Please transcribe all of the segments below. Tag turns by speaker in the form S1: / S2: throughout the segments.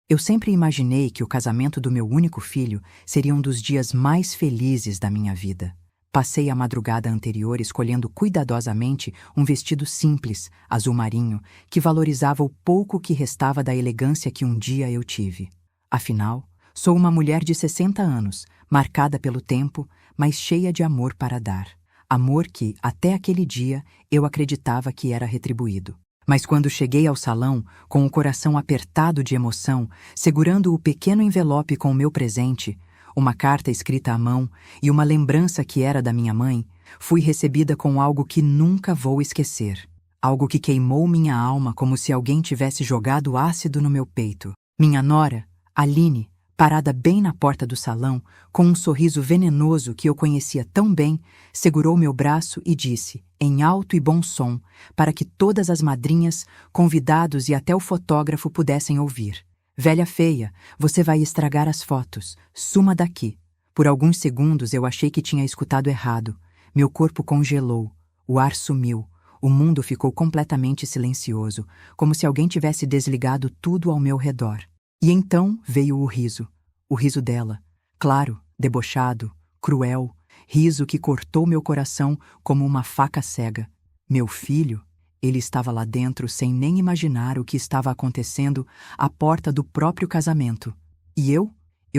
S1: Eu sempre imaginei que o casamento do meu único filho seria um dos dias mais felizes da minha vida. Passei a madrugada anterior escolhendo cuidadosamente um vestido simples, azul marinho, que valorizava o pouco que restava da elegância que um dia eu tive. Afinal, sou uma mulher de 60 anos, marcada pelo tempo, mas cheia de amor para dar. Amor que, até aquele dia, eu acreditava que era retribuído. Mas quando cheguei ao salão, com o coração apertado de emoção, segurando o pequeno envelope com o meu presente, uma carta escrita à mão e uma lembrança que era da minha mãe, fui recebida com algo que nunca vou esquecer. Algo que queimou minha alma como se alguém tivesse jogado ácido no meu peito. Minha nora, Aline, parada bem na porta do salão, com um sorriso venenoso que eu conhecia tão bem, segurou meu braço e disse, em alto e bom som, para que todas as madrinhas, convidados e até o fotógrafo pudessem ouvir. Velha feia, você vai estragar as fotos. Suma daqui. Por alguns segundos eu achei que tinha escutado errado. Meu corpo congelou. O ar sumiu. O mundo ficou completamente silencioso, como se alguém tivesse desligado tudo ao meu redor. E então veio o riso dela, claro, debochado, cruel, riso que cortou meu coração como uma faca cega. Meu filho, ele estava lá dentro sem nem imaginar o que estava acontecendo à porta do próprio casamento. E eu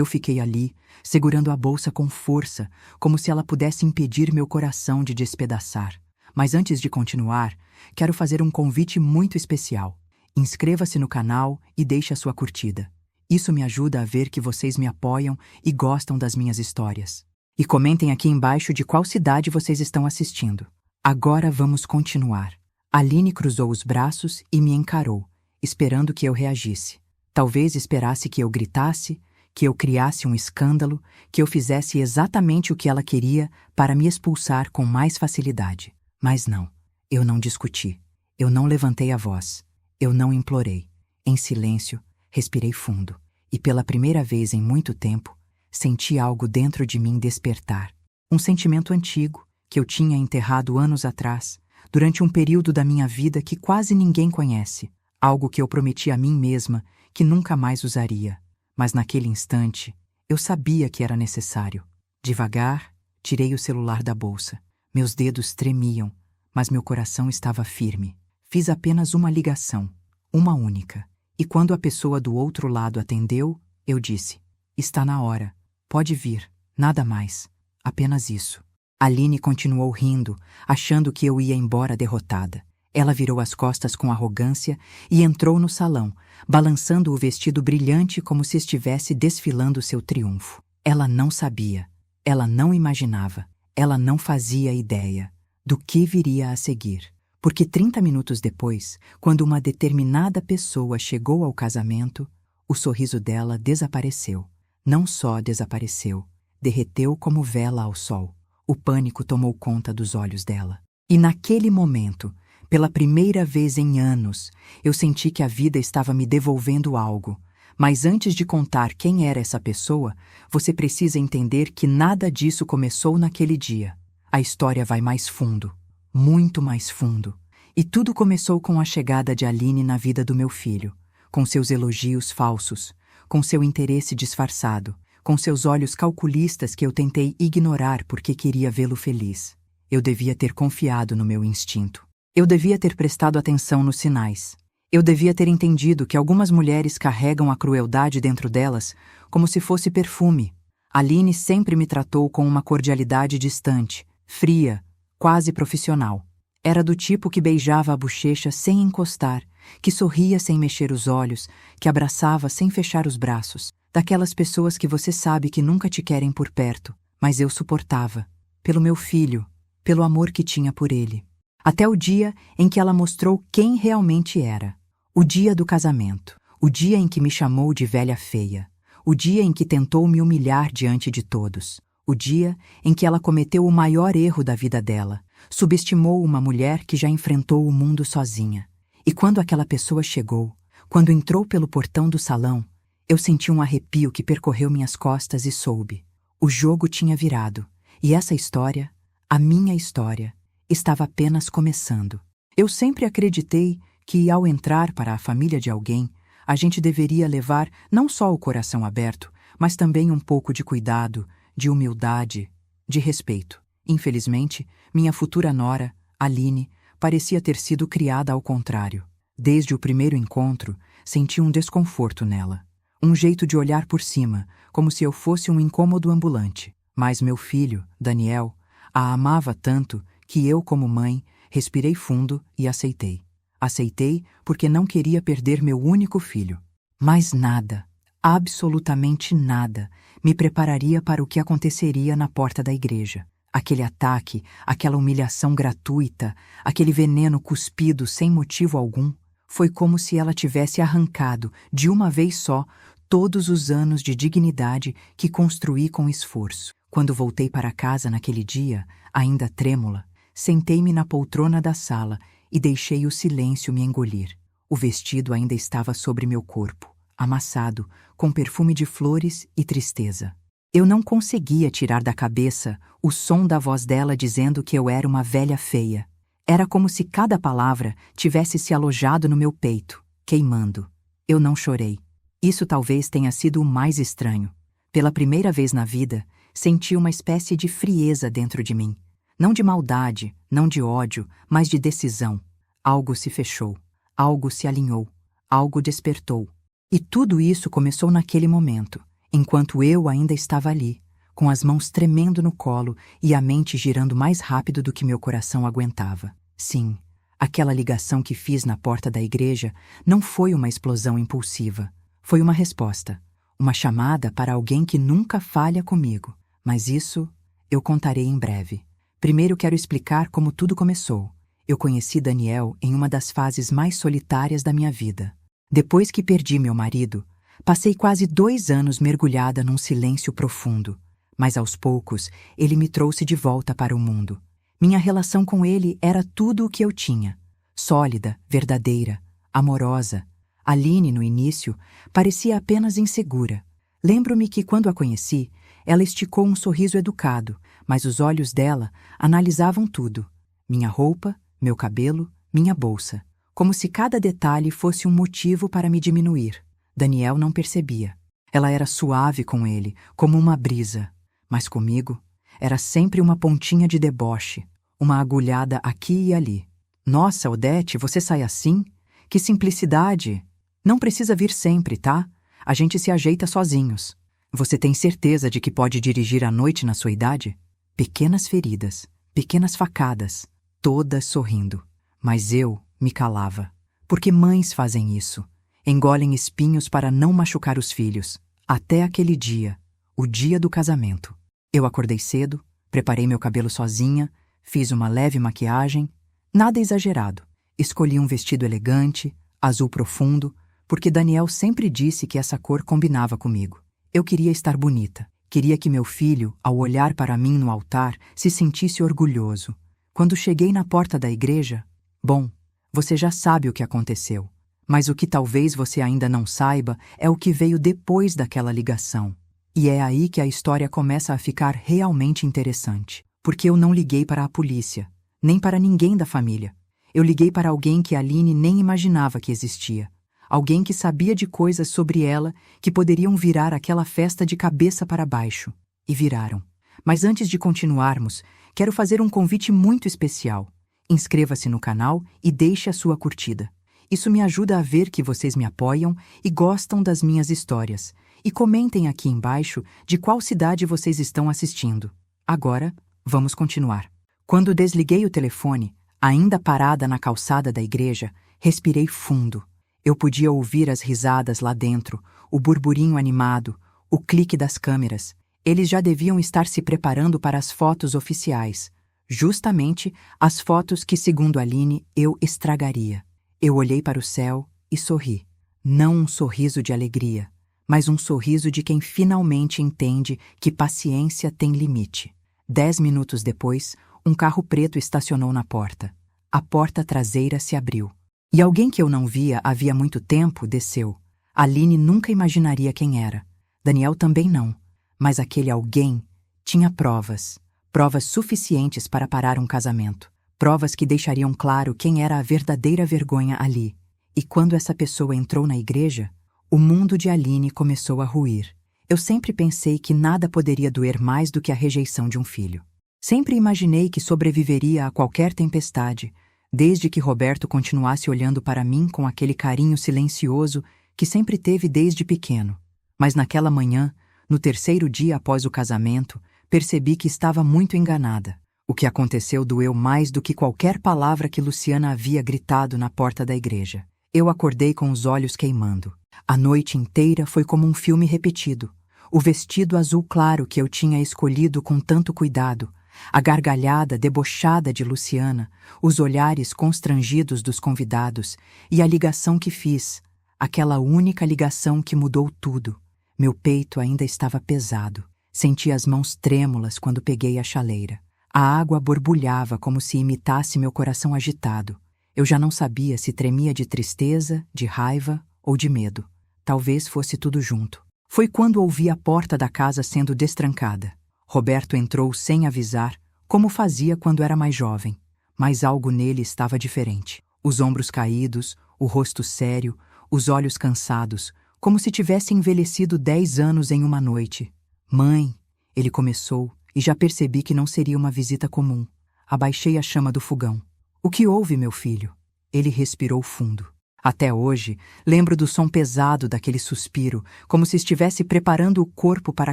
S1: fiquei ali, segurando a bolsa com força, como se ela pudesse impedir meu coração de despedaçar. Mas antes de continuar, quero fazer um convite muito especial. Inscreva-se no canal e deixe a sua curtida. Isso me ajuda a ver que vocês me apoiam e gostam das minhas histórias. E comentem aqui embaixo de qual cidade vocês estão assistindo. Agora vamos continuar. Aline cruzou os braços e me encarou, esperando que eu reagisse. Talvez esperasse que eu gritasse, que eu criasse um escândalo, que eu fizesse exatamente o que ela queria para me expulsar com mais facilidade. Mas não, eu não discuti, eu não levantei a voz, eu não implorei. Em silêncio, respirei fundo, e pela primeira vez em muito tempo, senti algo dentro de mim despertar. Um sentimento antigo, que eu tinha enterrado anos atrás, durante um período da minha vida que quase ninguém conhece. Algo que eu prometi a mim mesma que nunca mais usaria. Mas naquele instante, eu sabia que era necessário. Devagar, tirei o celular da bolsa. Meus dedos tremiam, mas meu coração estava firme. Fiz apenas uma ligação, uma única. E quando a pessoa do outro lado atendeu, eu disse, está na hora, pode vir, nada mais, apenas isso. Aline continuou rindo, achando que eu ia embora derrotada. Ela virou as costas com arrogância e entrou no salão, balançando o vestido brilhante como se estivesse desfilando seu triunfo. Ela não sabia, ela não imaginava, ela não fazia ideia do que viria a seguir. Porque 30 minutos depois, quando uma determinada pessoa chegou ao casamento, o sorriso dela desapareceu. Não só desapareceu, derreteu como vela ao sol. O pânico tomou conta dos olhos dela. E naquele momento, pela primeira vez em anos, eu senti que a vida estava me devolvendo algo. Mas antes de contar quem era essa pessoa, você precisa entender que nada disso começou naquele dia. A história vai mais fundo, muito mais fundo. E tudo começou com a chegada de Aline na vida do meu filho, com seus elogios falsos, com seu interesse disfarçado, com seus olhos calculistas que eu tentei ignorar porque queria vê-lo feliz. Eu devia ter confiado no meu instinto. Eu devia ter prestado atenção nos sinais. Eu devia ter entendido que algumas mulheres carregam a crueldade dentro delas como se fosse perfume. Aline sempre me tratou com uma cordialidade distante, fria, quase profissional. Era do tipo que beijava a bochecha sem encostar, que sorria sem mexer os olhos, que abraçava sem fechar os braços. Daquelas pessoas que você sabe que nunca te querem por perto, mas eu suportava. Pelo meu filho, pelo amor que tinha por ele. Até o dia em que ela mostrou quem realmente era. O dia do casamento. O dia em que me chamou de velha feia. O dia em que tentou me humilhar diante de todos. O dia em que ela cometeu o maior erro da vida dela. Subestimou uma mulher que já enfrentou o mundo sozinha. E quando aquela pessoa chegou, quando entrou pelo portão do salão, eu senti um arrepio que percorreu minhas costas e soube. O jogo tinha virado, e essa história, a minha história, estava apenas começando. Eu sempre acreditei que, ao entrar para a família de alguém, A gente deveria levar não só o coração aberto, mas também um pouco de cuidado, de humildade, de respeito. Infelizmente, minha futura nora, Aline, parecia ter sido criada ao contrário. Desde o primeiro encontro, senti um desconforto nela. Um jeito de olhar por cima, como se eu fosse um incômodo ambulante. Mas meu filho, Daniel, a amava tanto que eu, como mãe, respirei fundo e aceitei. Aceitei porque não queria perder meu único filho. Mas nada, absolutamente nada, me prepararia para o que aconteceria na porta da igreja. Aquele ataque, aquela humilhação gratuita, aquele veneno cuspido sem motivo algum, foi como se ela tivesse arrancado, de uma vez só, todos os anos de dignidade que construí com esforço. Quando voltei para casa naquele dia, ainda trêmula, sentei-me na poltrona da sala e deixei o silêncio me engolir. O vestido ainda estava sobre meu corpo, amassado, com perfume de flores e tristeza. Eu não conseguia tirar da cabeça o som da voz dela dizendo que eu era uma velha feia. Era como se cada palavra tivesse se alojado no meu peito, queimando. Eu não chorei. Isso talvez tenha sido o mais estranho. Pela primeira vez na vida, senti uma espécie de frieza dentro de mim. Não de maldade, não de ódio, mas de decisão. Algo se fechou, algo se alinhou, algo despertou. E tudo isso começou naquele momento, enquanto eu ainda estava ali, com as mãos tremendo no colo e a mente girando mais rápido do que meu coração aguentava. Sim, aquela ligação que fiz na porta da igreja não foi uma explosão impulsiva. Foi uma resposta, uma chamada para alguém que nunca falha comigo. Mas isso eu contarei em breve. Primeiro quero explicar como tudo começou. Eu conheci Daniel em uma das fases mais solitárias da minha vida. Depois que perdi meu marido, passei quase 2 anos mergulhada num silêncio profundo. Mas aos poucos, ele me trouxe de volta para o mundo. Minha relação com ele era tudo o que eu tinha. Sólida, verdadeira, amorosa. Aline, no início, parecia apenas insegura. Lembro-me que quando a conheci, ela esticou um sorriso educado, mas os olhos dela analisavam tudo. Minha roupa, meu cabelo, minha bolsa. Como se cada detalhe fosse um motivo para me diminuir. Daniel não percebia. Ela era suave com ele, como uma brisa. Mas comigo, era sempre uma pontinha de deboche, uma agulhada aqui e ali. Nossa, Odete, você sai assim? Que simplicidade! Não precisa vir sempre, tá? A gente se ajeita sozinhos. Você tem certeza de que pode dirigir à noite na sua idade? Pequenas feridas, pequenas facadas, todas sorrindo. Mas eu me calava. Porque mães fazem isso. Engolem espinhos para não machucar os filhos. Até aquele dia, o dia do casamento. Eu acordei cedo, preparei meu cabelo sozinha, fiz uma leve maquiagem. Nada exagerado. Escolhi um vestido elegante, azul profundo, porque Daniel sempre disse que essa cor combinava comigo. Eu queria estar bonita. Queria que meu filho, ao olhar para mim no altar, se sentisse orgulhoso. Quando cheguei na porta da igreja, bom, você já sabe o que aconteceu. Mas o que talvez você ainda não saiba é o que veio depois daquela ligação. E é aí que a história começa a ficar realmente interessante. Porque eu não liguei para a polícia, nem para ninguém da família. Eu liguei para alguém que a Aline nem imaginava que existia. Alguém que sabia de coisas sobre ela que poderiam virar aquela festa de cabeça para baixo. E viraram. Mas antes de continuarmos, quero fazer um convite muito especial. Inscreva-se no canal e deixe a sua curtida. Isso me ajuda a ver que vocês me apoiam e gostam das minhas histórias. E comentem aqui embaixo de qual cidade vocês estão assistindo. Agora, vamos continuar. Quando desliguei o telefone, ainda parada na calçada da igreja, respirei fundo. Eu podia ouvir as risadas lá dentro, o burburinho animado, o clique das câmeras. Eles já deviam estar se preparando para as fotos oficiais. Justamente as fotos que, segundo Aline, eu estragaria. Eu olhei para o céu e sorri. Não um sorriso de alegria, mas um sorriso de quem finalmente entende que paciência tem limite. 10 minutos depois, um carro preto estacionou na porta. A porta traseira se abriu. E alguém que eu não via havia muito tempo desceu. Aline nunca imaginaria quem era. Daniel também não. Mas aquele alguém tinha provas. Provas suficientes para parar um casamento. Provas que deixariam claro quem era a verdadeira vergonha ali. E quando essa pessoa entrou na igreja, O mundo de Aline começou a ruir. Eu sempre pensei que nada poderia doer mais do que a rejeição de um filho. Sempre imaginei que sobreviveria a qualquer tempestade, desde que Roberto continuasse olhando para mim com aquele carinho silencioso que sempre teve desde pequeno. Mas naquela manhã, no terceiro dia após o casamento, percebi que estava muito enganada. O que aconteceu doeu mais do que qualquer palavra que Luciana havia gritado na porta da igreja. Eu acordei com os olhos queimando. A noite inteira foi como um filme repetido. O vestido azul claro que eu tinha escolhido com tanto cuidado, a gargalhada debochada de Luciana, os olhares constrangidos dos convidados e a ligação que fiz, aquela única ligação que mudou tudo. Meu peito ainda estava pesado. Senti as mãos trêmulas quando peguei a chaleira. A água borbulhava como se imitasse meu coração agitado. Eu já não sabia se tremia de tristeza, de raiva ou de medo. Talvez fosse tudo junto. Foi quando ouvi a porta da casa sendo destrancada. Roberto entrou sem avisar, como fazia quando era mais jovem. Mas algo nele estava diferente. Os ombros caídos, o rosto sério, os olhos cansados, como se tivesse envelhecido 10 anos em uma noite. Mãe, ele começou, e já percebi que não seria uma visita comum. Abaixei a chama do fogão. O que houve, meu filho? Ele respirou fundo. Até hoje, lembro do som pesado daquele suspiro, como se estivesse preparando o corpo para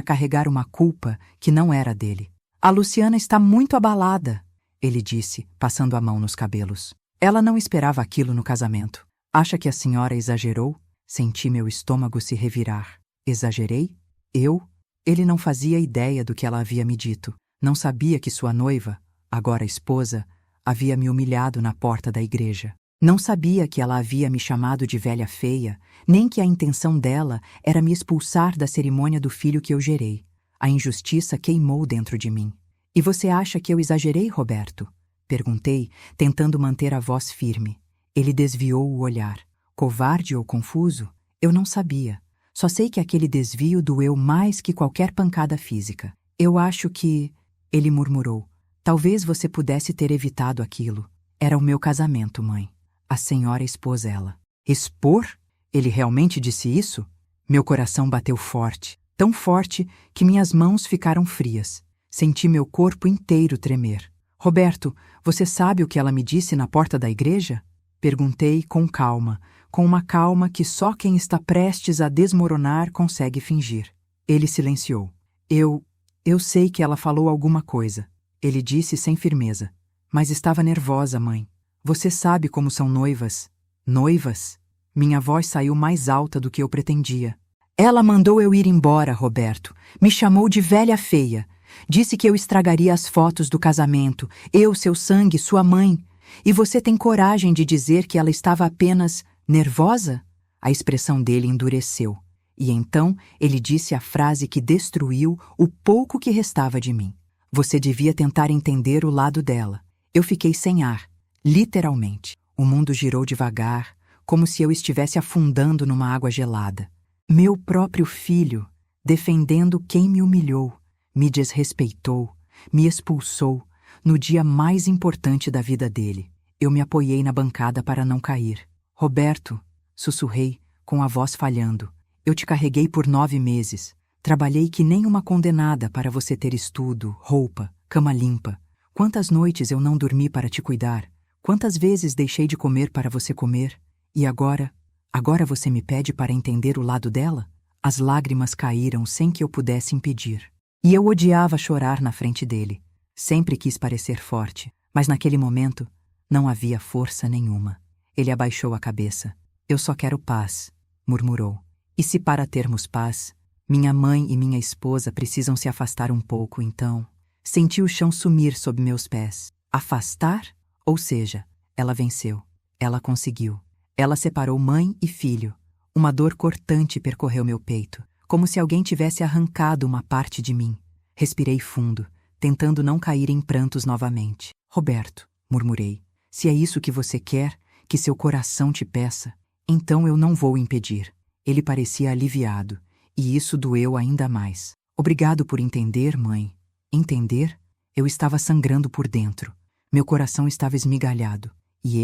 S1: carregar uma culpa que não era dele. A Luciana está muito abalada, ele disse, passando a mão nos cabelos. Ela não esperava aquilo no casamento. Acha que a senhora exagerou? Senti meu estômago se revirar. Exagerei? Eu? Ele não fazia ideia do que ela havia me dito. Não sabia que sua noiva, agora esposa, havia me humilhado na porta da igreja. Não sabia que ela havia me chamado de velha feia, nem que a intenção dela era me expulsar da cerimônia do filho que eu gerei. A injustiça queimou dentro de mim. E você acha que eu exagerei, Roberto? Perguntei, tentando manter a voz firme. Ele desviou o olhar. Covarde ou confuso? Eu não sabia. Só sei que aquele desvio doeu mais que qualquer pancada física. Eu acho que... Ele murmurou. Talvez você pudesse ter evitado aquilo. Era o meu casamento, mãe. A senhora expôs ela. Expor? Ele realmente disse isso? Meu coração bateu forte, tão forte que minhas mãos ficaram frias. Senti meu corpo inteiro tremer. Roberto, você sabe o que ela me disse na porta da igreja? Perguntei com calma, com uma calma que só quem está prestes a desmoronar consegue fingir. Ele silenciou. Eu sei que ela falou alguma coisa. Ele disse sem firmeza. Mas estava nervosa, mãe. Você sabe como são noivas. Noivas? Minha voz saiu mais alta do que eu pretendia. Ela mandou eu ir embora, Roberto. Me chamou de velha feia. Disse que eu estragaria as fotos do casamento. Eu, seu sangue, sua mãe. E você tem coragem de dizer que ela estava apenas nervosa? A expressão dele endureceu. E então ele disse a frase que destruiu o pouco que restava de mim. Você devia tentar entender o lado dela. Eu fiquei sem ar. Literalmente. O mundo girou devagar, como se eu estivesse afundando numa água gelada. Meu próprio filho, defendendo quem me humilhou, me desrespeitou, me expulsou, no dia mais importante da vida dele. Eu me apoiei na bancada para não cair. Roberto, sussurrei, com a voz falhando, eu te carreguei por 9 meses. Trabalhei que nem uma condenada para você ter estudo, roupa, cama limpa. Quantas noites eu não dormi para te cuidar? Quantas vezes deixei de comer para você comer? E agora você me pede para entender o lado dela? As lágrimas caíram sem que eu pudesse impedir. E eu odiava chorar na frente dele. Sempre quis parecer forte, mas naquele momento não havia força nenhuma. Ele abaixou a cabeça. Eu só quero paz, murmurou. E se para termos paz, minha mãe e minha esposa precisam se afastar um pouco, então... Senti o chão sumir sob meus pés. Afastar? Ou seja, ela venceu. Ela conseguiu. Ela separou mãe e filho. Uma dor cortante percorreu meu peito, como se alguém tivesse arrancado uma parte de mim. Respirei fundo, tentando não cair em prantos novamente. Roberto, murmurei, se é isso que você quer, que seu coração te peça, então eu não vou impedir. Ele parecia aliviado, e isso doeu ainda mais. Obrigado por entender, mãe. Entender? Eu estava sangrando por dentro. Meu coração estava esmigalhado. E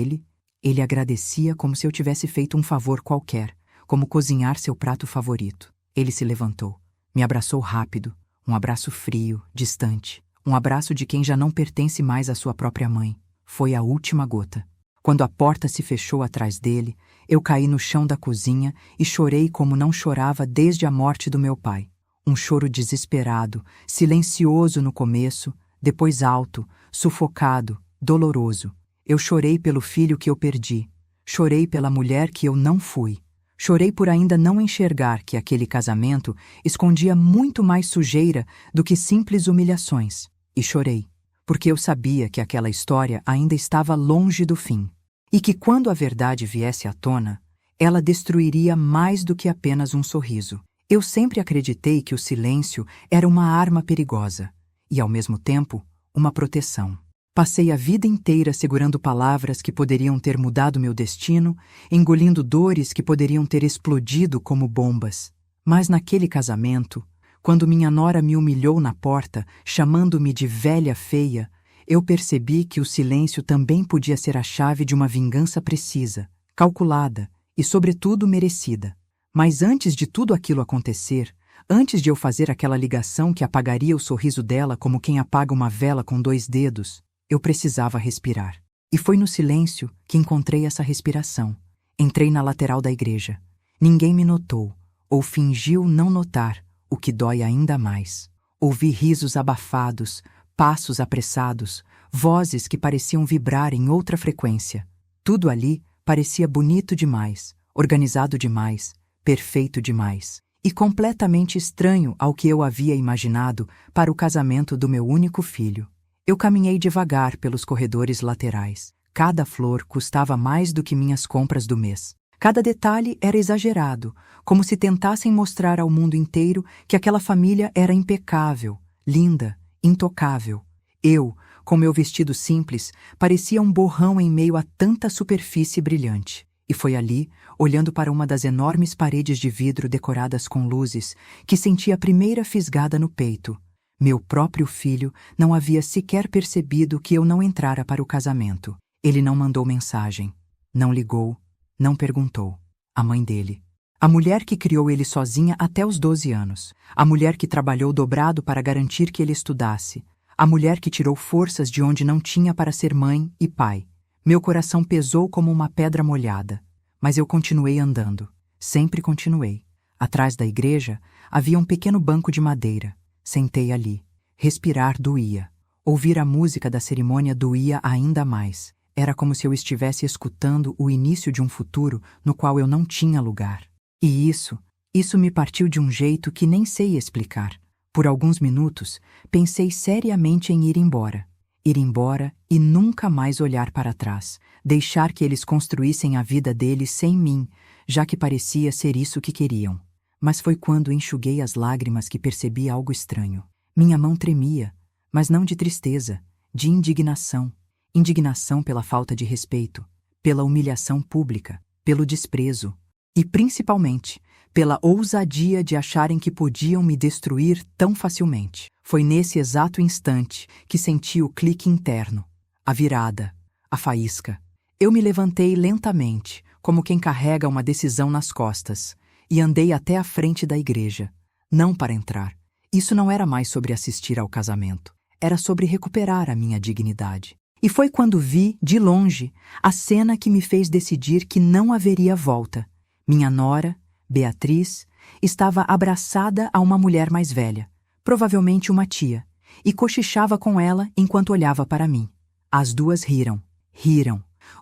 S1: ele agradecia como se eu tivesse feito um favor qualquer, como cozinhar seu prato favorito. Ele se levantou, me abraçou rápido, um abraço frio, distante, um abraço de quem já não pertence mais à sua própria mãe. Foi a última gota. Quando a porta se fechou atrás dele, eu caí no chão da cozinha e chorei como não chorava desde a morte do meu pai. Um choro desesperado, silencioso no começo, depois alto, sufocado, doloroso. Eu chorei pelo filho que eu perdi. Chorei pela mulher que eu não fui. Chorei por ainda não enxergar que aquele casamento escondia muito mais sujeira do que simples humilhações. E chorei, porque eu sabia que aquela história ainda estava longe do fim. E que quando a verdade viesse à tona, ela destruiria mais do que apenas um sorriso. Eu sempre acreditei que o silêncio era uma arma perigosa e, ao mesmo tempo, uma proteção. Passei a vida inteira segurando palavras que poderiam ter mudado meu destino, engolindo dores que poderiam ter explodido como bombas. Mas naquele casamento, quando minha nora me humilhou na porta, chamando-me de velha feia, eu percebi que o silêncio também podia ser a chave de uma vingança precisa, calculada e, sobretudo, merecida. Mas antes de tudo aquilo acontecer, antes de eu fazer aquela ligação que apagaria o sorriso dela como quem apaga uma vela com 2 dedos, eu precisava respirar. E foi no silêncio que encontrei essa respiração. Entrei na lateral da igreja. Ninguém me notou, ou fingiu não notar, o que dói ainda mais. Ouvi risos abafados, passos apressados, vozes que pareciam vibrar em outra frequência. Tudo ali parecia bonito demais, organizado demais, perfeito demais, e completamente estranho ao que eu havia imaginado para o casamento do meu único filho. Eu caminhei devagar pelos corredores laterais. Cada flor custava mais do que minhas compras do mês. Cada detalhe era exagerado, como se tentassem mostrar ao mundo inteiro que aquela família era impecável, linda, intocável. Eu, com meu vestido simples, parecia um borrão em meio a tanta superfície brilhante. E foi ali, olhando para uma das enormes paredes de vidro decoradas com luzes, que senti a primeira fisgada no peito. Meu próprio filho não havia sequer percebido que eu não entrara para o casamento. Ele não mandou mensagem, não ligou, não perguntou. A mãe dele. A mulher que criou ele sozinha até os 12 anos. A mulher que trabalhou dobrado para garantir que ele estudasse. A mulher que tirou forças de onde não tinha para ser mãe e pai. Meu coração pesou como uma pedra molhada. Mas eu continuei andando. Sempre continuei. Atrás da igreja havia um pequeno banco de madeira. Sentei ali. Respirar doía. Ouvir a música da cerimônia doía ainda mais. Era como se eu estivesse escutando o início de um futuro no qual eu não tinha lugar. E isso me partiu de um jeito que nem sei explicar. Por alguns minutos, pensei seriamente em ir embora. Ir embora e nunca mais olhar para trás. Deixar que eles construíssem a vida deles sem mim, já que parecia ser isso que queriam. Mas foi quando enxuguei as lágrimas que percebi algo estranho. Minha mão tremia, mas não de tristeza, de indignação. Indignação pela falta de respeito, pela humilhação pública, pelo desprezo e, principalmente, pela ousadia de acharem que podiam me destruir tão facilmente. Foi nesse exato instante que senti o clique interno, a virada, a faísca. Eu me levantei lentamente, como quem carrega uma decisão nas costas, e andei até a frente da igreja. Não para entrar. Isso não era mais sobre assistir ao casamento. Era sobre recuperar a minha dignidade. E foi quando vi, de longe, a cena que me fez decidir que não haveria volta. Minha nora, Beatriz, estava abraçada a uma mulher mais velha, provavelmente uma tia, e cochichava com ela enquanto olhava para mim. As duas riram.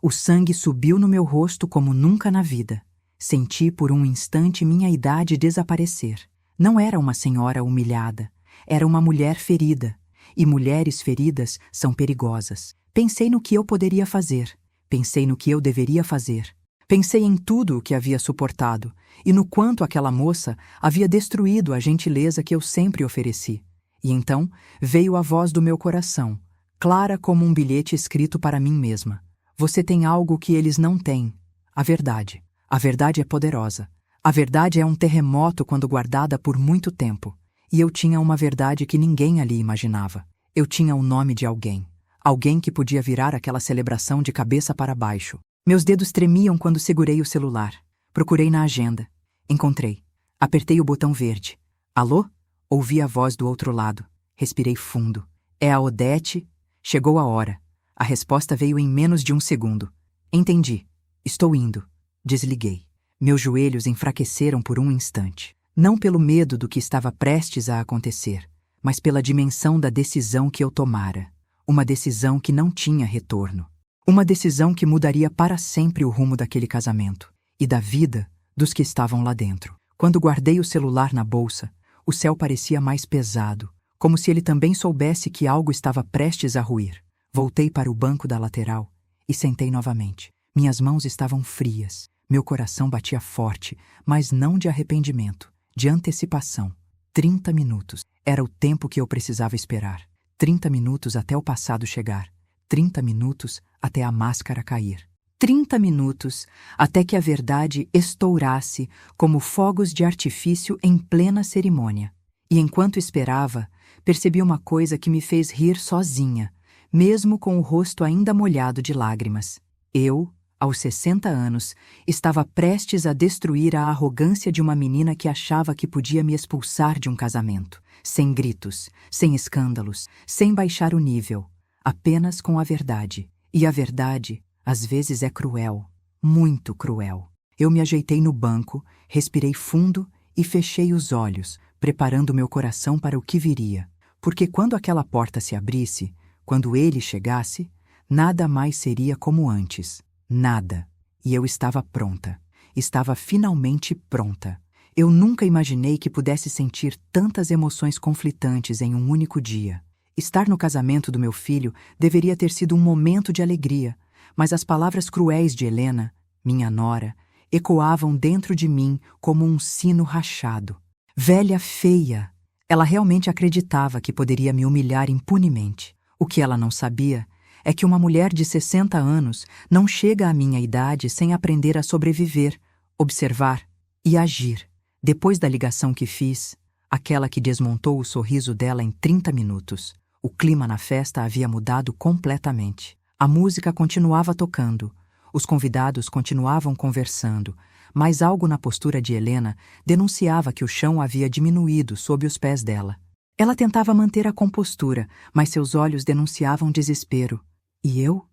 S1: O sangue subiu no meu rosto como nunca na vida. Senti por um instante minha idade desaparecer. Não era uma senhora humilhada, era uma mulher ferida. E mulheres feridas são perigosas. Pensei no que eu poderia fazer. Pensei no que eu deveria fazer. Pensei em tudo o que havia suportado e no quanto aquela moça havia destruído a gentileza que eu sempre ofereci. E então veio a voz do meu coração, clara como um bilhete escrito para mim mesma. Você tem algo que eles não têm. A verdade. A verdade é poderosa. A verdade é um terremoto quando guardada por muito tempo. E eu tinha uma verdade que ninguém ali imaginava. Eu tinha o nome de alguém. Alguém que podia virar aquela celebração de cabeça para baixo. Meus dedos tremiam quando segurei o celular. Procurei na agenda. Encontrei. Apertei o botão verde. Alô? Ouvi a voz do outro lado. Respirei fundo. É a Odete? Chegou a hora. A resposta veio em menos de um segundo. Entendi. Estou indo. Desliguei. Meus joelhos enfraqueceram por um instante. Não pelo medo do que estava prestes a acontecer, mas pela dimensão da decisão que eu tomara. Uma decisão que não tinha retorno. Uma decisão que mudaria para sempre o rumo daquele casamento e da vida dos que estavam lá dentro. Quando guardei o celular na bolsa, o céu parecia mais pesado, como se ele também soubesse que algo estava prestes a ruir. Voltei para o banco da lateral e sentei novamente. Minhas mãos estavam frias. Meu coração batia forte, mas não de arrependimento, de antecipação. 30 minutos. Era o tempo que eu precisava esperar. 30 minutos até o passado chegar. 30 minutos até a máscara cair. 30 minutos até que a verdade estourasse como fogos de artifício em plena cerimônia. E enquanto esperava, percebi uma coisa que me fez rir sozinha, mesmo com o rosto ainda molhado de lágrimas. Eu, aos 60 anos, estava prestes a destruir a arrogância de uma menina que achava que podia me expulsar de um casamento, sem gritos, sem escândalos, sem baixar o nível, apenas com a verdade. E a verdade, às vezes, é cruel, muito cruel. Eu me ajeitei no banco, respirei fundo e fechei os olhos, preparando meu coração para o que viria. Porque quando aquela porta se abrisse, quando ele chegasse, nada mais seria como antes. Nada. E eu estava pronta. Estava finalmente pronta. Eu nunca imaginei que pudesse sentir tantas emoções conflitantes em um único dia. Estar no casamento do meu filho deveria ter sido um momento de alegria, mas as palavras cruéis de Helena, minha nora, ecoavam dentro de mim como um sino rachado. Velha feia! Ela realmente acreditava que poderia me humilhar impunemente. O que ela não sabia é que uma mulher de 60 anos não chega à minha idade sem aprender a sobreviver, observar e agir. Depois da ligação que fiz, aquela que desmontou o sorriso dela em 30 minutos, o clima na festa havia mudado completamente. A música continuava tocando, os convidados continuavam conversando, mas algo na postura de Helena denunciava que o chão havia diminuído sob os pés dela. Ela tentava manter a compostura, mas seus olhos denunciavam desespero. E eu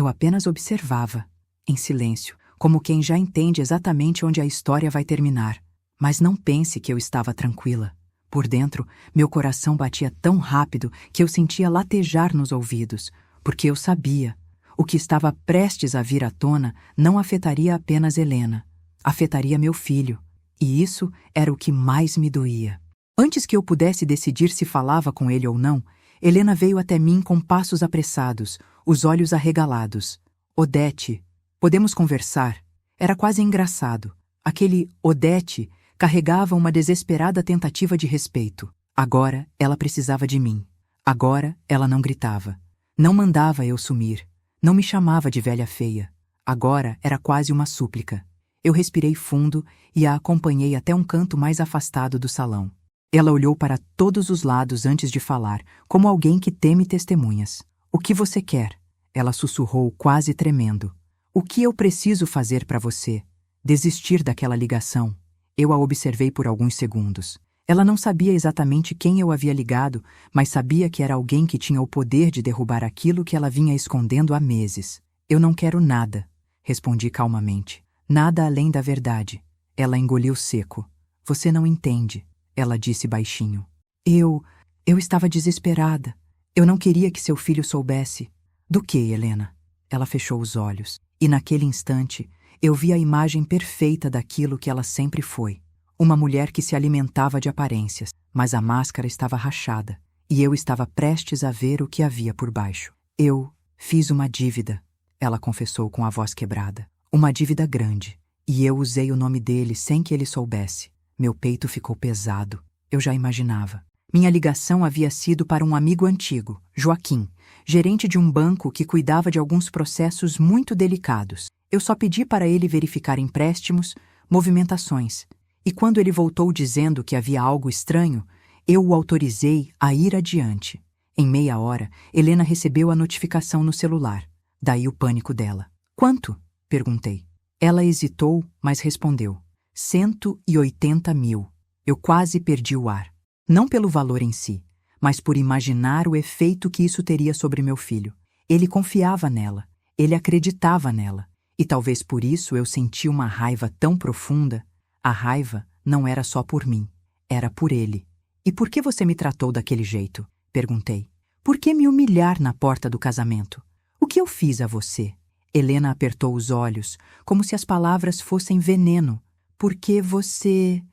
S1: apenas observava, em silêncio, como quem já entende exatamente onde a história vai terminar. Mas não pense que eu estava tranquila. Por dentro, meu coração batia tão rápido que eu sentia latejar nos ouvidos, porque eu sabia. O que estava prestes a vir à tona não afetaria apenas Helena, afetaria meu filho, e isso era o que mais me doía. Antes que eu pudesse decidir se falava com ele ou não, Helena veio até mim com passos apressados, os olhos arregalados. Odete, podemos conversar? Era quase engraçado. Aquele Odete carregava uma desesperada tentativa de respeito. Agora ela precisava de mim. Agora ela não gritava. Não mandava eu sumir. Não me chamava de velha feia. Agora era quase uma súplica. Eu respirei fundo e a acompanhei até um canto mais afastado do salão. Ela olhou para todos os lados antes de falar, como alguém que teme testemunhas. O que você quer? Ela sussurrou, quase tremendo. O que eu preciso fazer para você? Desistir daquela ligação. Eu a observei por alguns segundos. Ela não sabia exatamente quem eu havia ligado, mas sabia que era alguém que tinha o poder de derrubar aquilo que ela vinha escondendo há meses. Eu não quero nada, respondi calmamente. Nada além da verdade. Ela engoliu seco. Você não entende, ela disse baixinho. Eu estava desesperada. Eu não queria que seu filho soubesse. Do que, Helena? Ela fechou os olhos. E naquele instante, eu vi a imagem perfeita daquilo que ela sempre foi. Uma mulher que se alimentava de aparências, mas a máscara estava rachada, e eu estava prestes a ver o que havia por baixo. Eu fiz uma dívida, ela confessou com a voz quebrada. Uma dívida grande, e eu usei o nome dele sem que ele soubesse. Meu peito ficou pesado. Eu já imaginava. Minha ligação havia sido para um amigo antigo, Joaquim, gerente de um banco que cuidava de alguns processos muito delicados. Eu só pedi para ele verificar empréstimos, movimentações. E quando ele voltou dizendo que havia algo estranho, eu o autorizei a ir adiante. Em meia hora, Helena recebeu a notificação no celular. Daí o pânico dela. Quanto? Perguntei. Ela hesitou, mas respondeu. 180 mil. Eu quase perdi o ar. Não pelo valor em si, mas por imaginar o efeito que isso teria sobre meu filho. Ele confiava nela, ele acreditava nela, e talvez por isso eu senti uma raiva tão profunda. A raiva não era só por mim, era por ele. E por que você me tratou daquele jeito? Perguntei. Por que me humilhar na porta do casamento? O que eu fiz a você? Helena apertou os olhos, como se as palavras fossem veneno. Porque você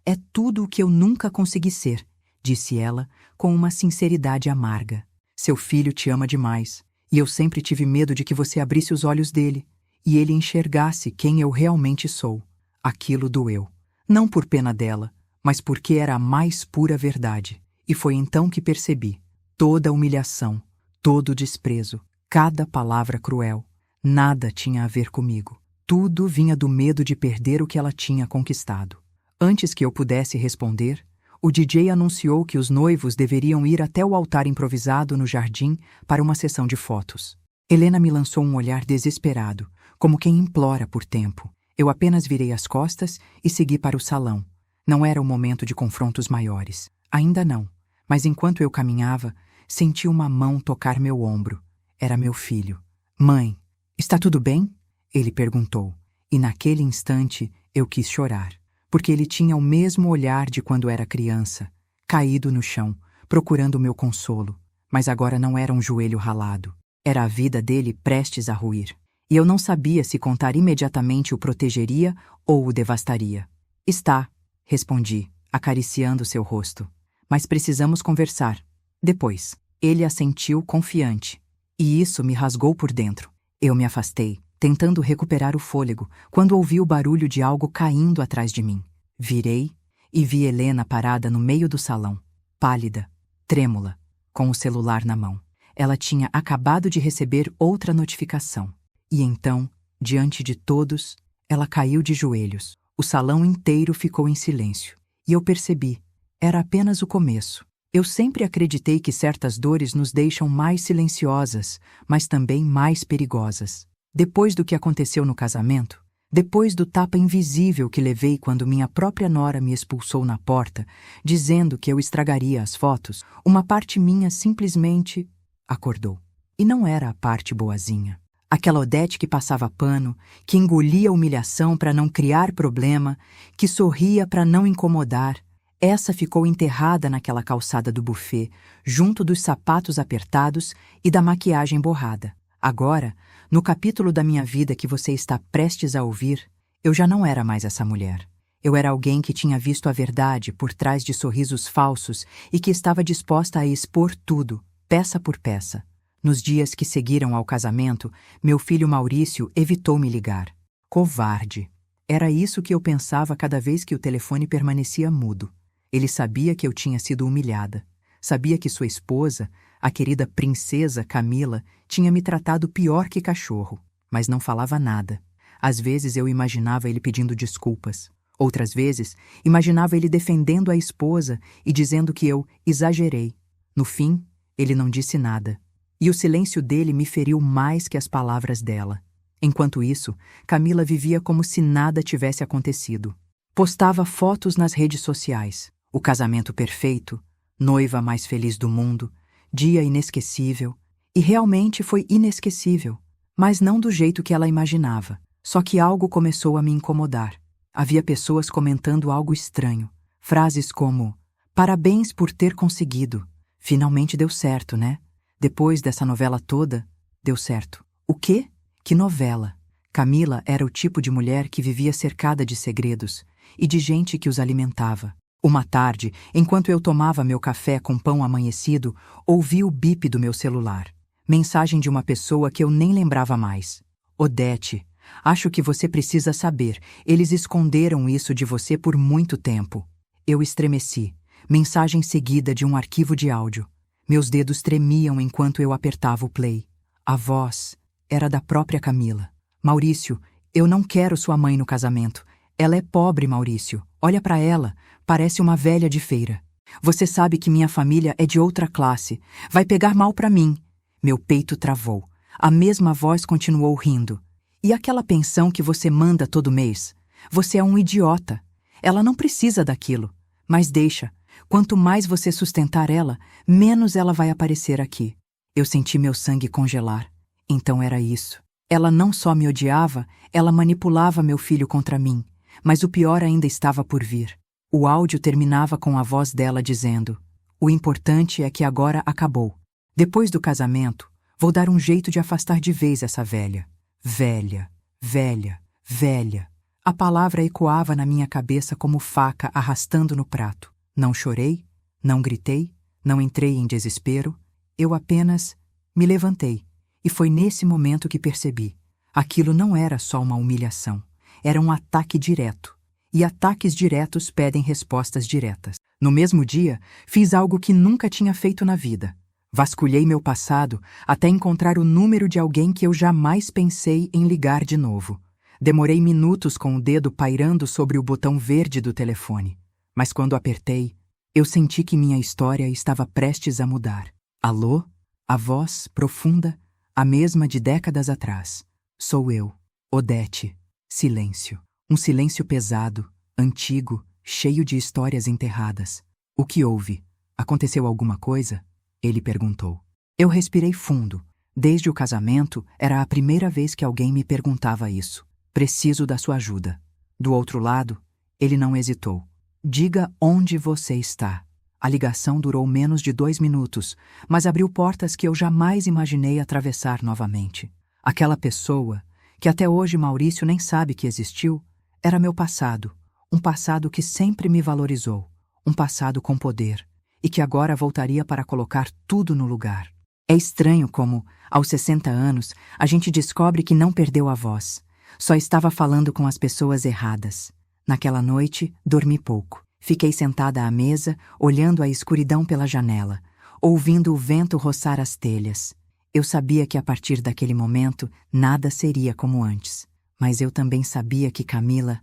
S1: é tudo o que eu nunca consegui ser, disse ela com uma sinceridade amarga. Seu filho te ama demais, e eu sempre tive medo de que você abrisse os olhos dele, e ele enxergasse quem eu realmente sou. Aquilo doeu. Não por pena dela, mas porque era a mais pura verdade. E foi então que percebi. Toda a humilhação, todo o desprezo, cada palavra cruel, nada tinha a ver comigo. Tudo vinha do medo de perder o que ela tinha conquistado. Antes que eu pudesse responder, o DJ anunciou que os noivos deveriam ir até o altar improvisado no jardim para uma sessão de fotos. Helena me lançou um olhar desesperado, como quem implora por tempo. Eu apenas virei as costas e segui para o salão. Não era o momento de confrontos maiores. Ainda não. Mas enquanto eu caminhava, senti uma mão tocar meu ombro. Era meu filho. Mãe, está tudo bem? Ele perguntou. E naquele instante eu quis chorar. Porque ele tinha o mesmo olhar de quando era criança, caído no chão, procurando o meu consolo. Mas agora não era um joelho ralado. Era a vida dele prestes a ruir. E eu não sabia se contar imediatamente o protegeria ou o devastaria. Está, respondi, acariciando seu rosto. Mas precisamos conversar. Depois. Ele assentiu confiante. E isso me rasgou por dentro. Eu me afastei, tentando recuperar o fôlego, quando ouvi o barulho de algo caindo atrás de mim. Virei e vi Helena parada no meio do salão, pálida, trêmula, com o celular na mão. Ela tinha acabado de receber outra notificação. E então, diante de todos, ela caiu de joelhos. O salão inteiro ficou em silêncio. E eu percebi, era apenas o começo. Eu sempre acreditei que certas dores nos deixam mais silenciosas, mas também mais perigosas. Depois do que aconteceu no casamento, depois do tapa invisível que levei quando minha própria nora me expulsou na porta, dizendo que eu estragaria as fotos, uma parte minha simplesmente acordou. E não era a parte boazinha. Aquela Odete que passava pano, que engolia a humilhação para não criar problema, que sorria para não incomodar. Essa ficou enterrada naquela calçada do buffet, junto dos sapatos apertados e da maquiagem borrada. Agora, no capítulo da minha vida que você está prestes a ouvir, eu já não era mais essa mulher. Eu era alguém que tinha visto a verdade por trás de sorrisos falsos e que estava disposta a expor tudo, peça por peça. Nos dias que seguiram ao casamento, meu filho Maurício evitou me ligar. Covarde. Era isso que eu pensava cada vez que o telefone permanecia mudo. Ele sabia que eu tinha sido humilhada. Sabia que sua esposa, a querida princesa Camila, tinha me tratado pior que cachorro, mas não falava nada. Às vezes eu imaginava ele pedindo desculpas. Outras vezes, imaginava ele defendendo a esposa e dizendo que eu exagerei. No fim, ele não disse nada. E o silêncio dele me feriu mais que as palavras dela. Enquanto isso, Camila vivia como se nada tivesse acontecido. Postava fotos nas redes sociais. O casamento perfeito, noiva mais feliz do mundo, dia inesquecível. E realmente foi inesquecível, mas não do jeito que ela imaginava. Só que algo começou a me incomodar. Havia pessoas comentando algo estranho. Frases como: "Parabéns por ter conseguido. Finalmente deu certo, né? Depois dessa novela toda, deu certo." O quê? Que novela? Camila era o tipo de mulher que vivia cercada de segredos e de gente que os alimentava. Uma tarde, enquanto eu tomava meu café com pão amanhecido, ouvi o bip do meu celular. Mensagem de uma pessoa que eu nem lembrava mais. Odete, acho que você precisa saber. Eles esconderam isso de você por muito tempo. Eu estremeci. Mensagem seguida de um arquivo de áudio. Meus dedos tremiam enquanto eu apertava o play. A voz era da própria Camila. Maurício, eu não quero sua mãe no casamento. Ela é pobre, Maurício. Olha para ela. Parece uma velha de feira. Você sabe que minha família é de outra classe. Vai pegar mal para mim. Meu peito travou. A mesma voz continuou rindo. E aquela pensão que você manda todo mês? Você é um idiota. Ela não precisa daquilo. Mas deixa. Quanto mais você sustentar ela, menos ela vai aparecer aqui. Eu senti meu sangue congelar. Então era isso. Ela não só me odiava, ela manipulava meu filho contra mim. Mas o pior ainda estava por vir. O áudio terminava com a voz dela dizendo: "O importante é que agora acabou. Depois do casamento, vou dar um jeito de afastar de vez essa velha. Velha, velha, velha." A palavra ecoava na minha cabeça como faca arrastando no prato. Não chorei, não gritei, não entrei em desespero. Eu apenas me levantei. E foi nesse momento que percebi. Aquilo não era só uma humilhação. Era um ataque direto. E ataques diretos pedem respostas diretas. No mesmo dia, fiz algo que nunca tinha feito na vida. Vasculhei meu passado até encontrar o número de alguém que eu jamais pensei em ligar de novo. Demorei minutos com o dedo pairando sobre o botão verde do telefone. Mas quando apertei, eu senti que minha história estava prestes a mudar. Alô? A voz, profunda, a mesma de décadas atrás. Sou eu, Odete. Silêncio. Um silêncio pesado, antigo, cheio de histórias enterradas. O que houve? Aconteceu alguma coisa? Ele perguntou. Eu respirei fundo. Desde o casamento, era a primeira vez que alguém me perguntava isso. Preciso da sua ajuda. Do outro lado, ele não hesitou. Diga onde você está. A ligação durou menos de 2 minutos, mas abriu portas que eu jamais imaginei atravessar novamente. Aquela pessoa, que até hoje Maurício nem sabe que existiu, era meu passado. Um passado que sempre me valorizou. Um passado com poder. E que agora voltaria para colocar tudo no lugar. É estranho como, aos 60 anos, a gente descobre que não perdeu a voz. Só estava falando com as pessoas erradas. Naquela noite, dormi pouco. Fiquei sentada à mesa, olhando a escuridão pela janela, ouvindo o vento roçar as telhas. Eu sabia que a partir daquele momento, nada seria como antes. Mas eu também sabia que Camila,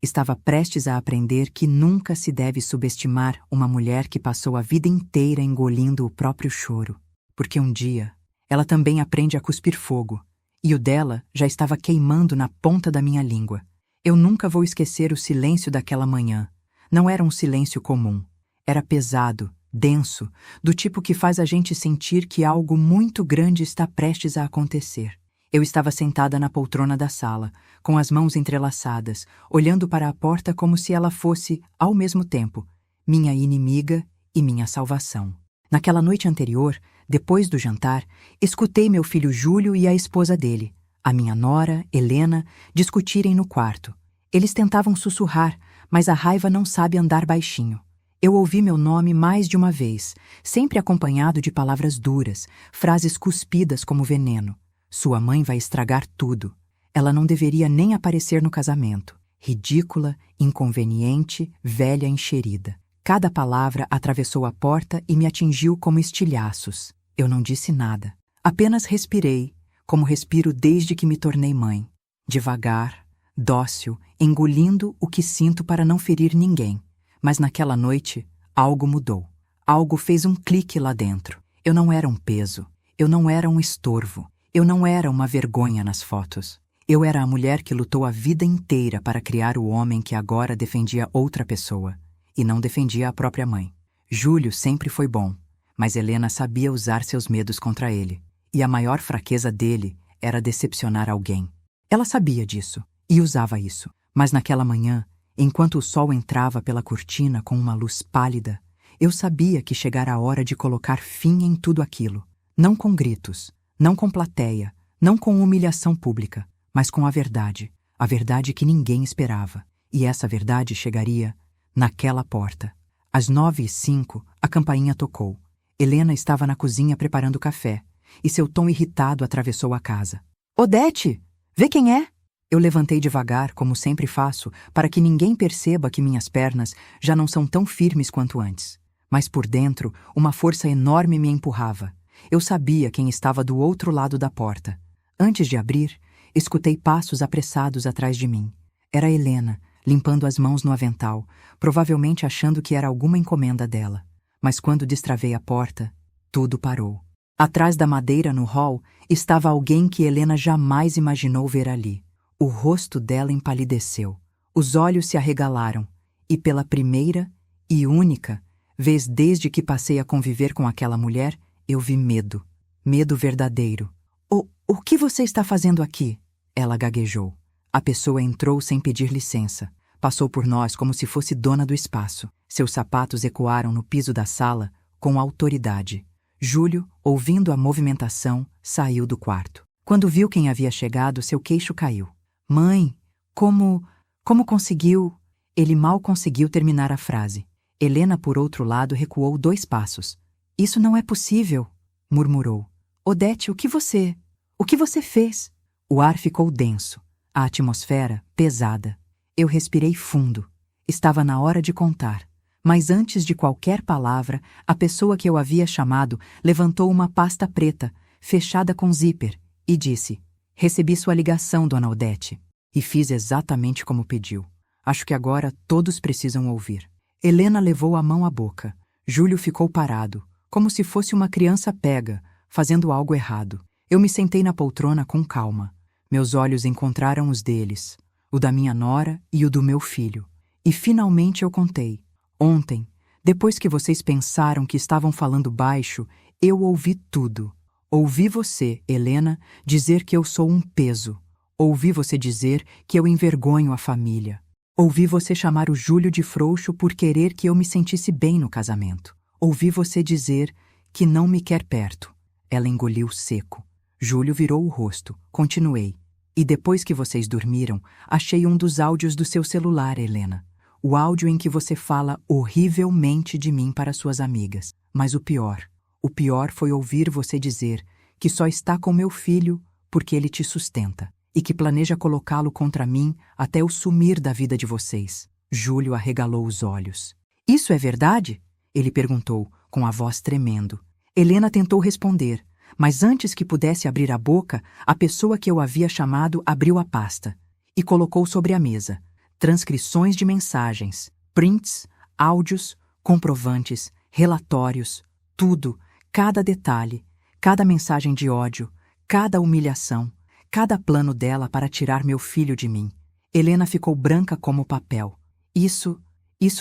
S1: estava prestes a aprender que nunca se deve subestimar uma mulher que passou a vida inteira engolindo o próprio choro. Porque um dia, ela também aprende a cuspir fogo. E o dela já estava queimando na ponta da minha língua. Eu nunca vou esquecer o silêncio daquela manhã. Não era um silêncio comum. Era pesado, denso, do tipo que faz a gente sentir que algo muito grande está prestes a acontecer. Eu estava sentada na poltrona da sala, com as mãos entrelaçadas, olhando para a porta como se ela fosse, ao mesmo tempo, minha inimiga e minha salvação. Naquela noite anterior, depois do jantar, escutei meu filho Júlio e a esposa dele, a minha nora, Helena, discutirem no quarto. Eles tentavam sussurrar, mas a raiva não sabe andar baixinho. Eu ouvi meu nome mais de uma vez, sempre acompanhado de palavras duras, frases cuspidas como veneno. Sua mãe vai estragar tudo. Ela não deveria nem aparecer no casamento. Ridícula, inconveniente, velha enxerida. Cada palavra atravessou a porta e me atingiu como estilhaços. Eu não disse nada. Apenas respirei, como respiro desde que me tornei mãe. Devagar, dócil, engolindo o que sinto para não ferir ninguém. Mas naquela noite, algo mudou. Algo fez um clique lá dentro. Eu não era um peso. Eu não era um estorvo. Eu não era uma vergonha nas fotos. Eu era a mulher que lutou a vida inteira para criar o homem que agora defendia outra pessoa. E não defendia a própria mãe. Júlio sempre foi bom, mas Helena sabia usar seus medos contra ele. E a maior fraqueza dele era decepcionar alguém. Ela sabia disso e usava isso. Mas naquela manhã, enquanto o sol entrava pela cortina com uma luz pálida, eu sabia que chegara a hora de colocar fim em tudo aquilo. Não com gritos, não com plateia, não com humilhação pública, mas com a verdade que ninguém esperava. E essa verdade chegaria naquela porta. Às 9h05, a campainha tocou. Helena estava na cozinha preparando café, e seu tom irritado atravessou a casa. "Odete, vê quem é?" Eu levantei devagar, como sempre faço, para que ninguém perceba que minhas pernas já não são tão firmes quanto antes. Mas por dentro, uma força enorme me empurrava. Eu sabia quem estava do outro lado da porta. Antes de abrir, escutei passos apressados atrás de mim. Era Helena, limpando as mãos no avental, provavelmente achando que era alguma encomenda dela. Mas quando destravei a porta, tudo parou. Atrás da madeira no hall estava alguém que Helena jamais imaginou ver ali. O rosto dela empalideceu, os olhos se arregalaram, e pela primeira e única vez desde que passei a conviver com aquela mulher, eu vi medo. Medo verdadeiro. O que você está fazendo aqui? Ela gaguejou. A pessoa entrou sem pedir licença. Passou por nós como se fosse dona do espaço. Seus sapatos ecoaram no piso da sala com autoridade. Júlio, ouvindo a movimentação, saiu do quarto. Quando viu quem havia chegado, seu queixo caiu. Mãe, como conseguiu? Ele mal conseguiu terminar a frase. Helena, por outro lado, recuou 2 passos. Isso não é possível, murmurou. Odete, o que você fez? O ar ficou denso, a atmosfera pesada. Eu respirei fundo. Estava na hora de contar. Mas antes de qualquer palavra, a pessoa que eu havia chamado levantou uma pasta preta, fechada com zíper, e disse: Recebi sua ligação, dona Odete. E fiz exatamente como pediu. Acho que agora todos precisam ouvir. Helena levou a mão à boca. Júlio ficou parado, como se fosse uma criança pega, fazendo algo errado. Eu me sentei na poltrona com calma. Meus olhos encontraram os deles, o da minha nora e o do meu filho. E finalmente eu contei. Ontem, depois que vocês pensaram que estavam falando baixo, eu ouvi tudo. Ouvi você, Helena, dizer que eu sou um peso. Ouvi você dizer que eu envergonho a família. Ouvi você chamar o Júlio de frouxo por querer que eu me sentisse bem no casamento. Ouvi você dizer que não me quer perto. Ela engoliu seco. Júlio virou o rosto. Continuei. E depois que vocês dormiram, achei um dos áudios do seu celular, Helena. O áudio em que você fala horrivelmente de mim para suas amigas. Mas o pior foi ouvir você dizer que só está com meu filho porque ele te sustenta e que planeja colocá-lo contra mim até eu sumir da vida de vocês. Júlio arregalou os olhos. Isso é verdade? Ele perguntou, com a voz tremendo. Helena tentou responder, mas antes que pudesse abrir a boca, a pessoa que eu havia chamado abriu a pasta e colocou sobre a mesa transcrições de mensagens, prints, áudios, comprovantes, relatórios, tudo, cada detalhe, cada mensagem de ódio, cada humilhação, cada plano dela para tirar meu filho de mim. Helena ficou branca como papel. Isso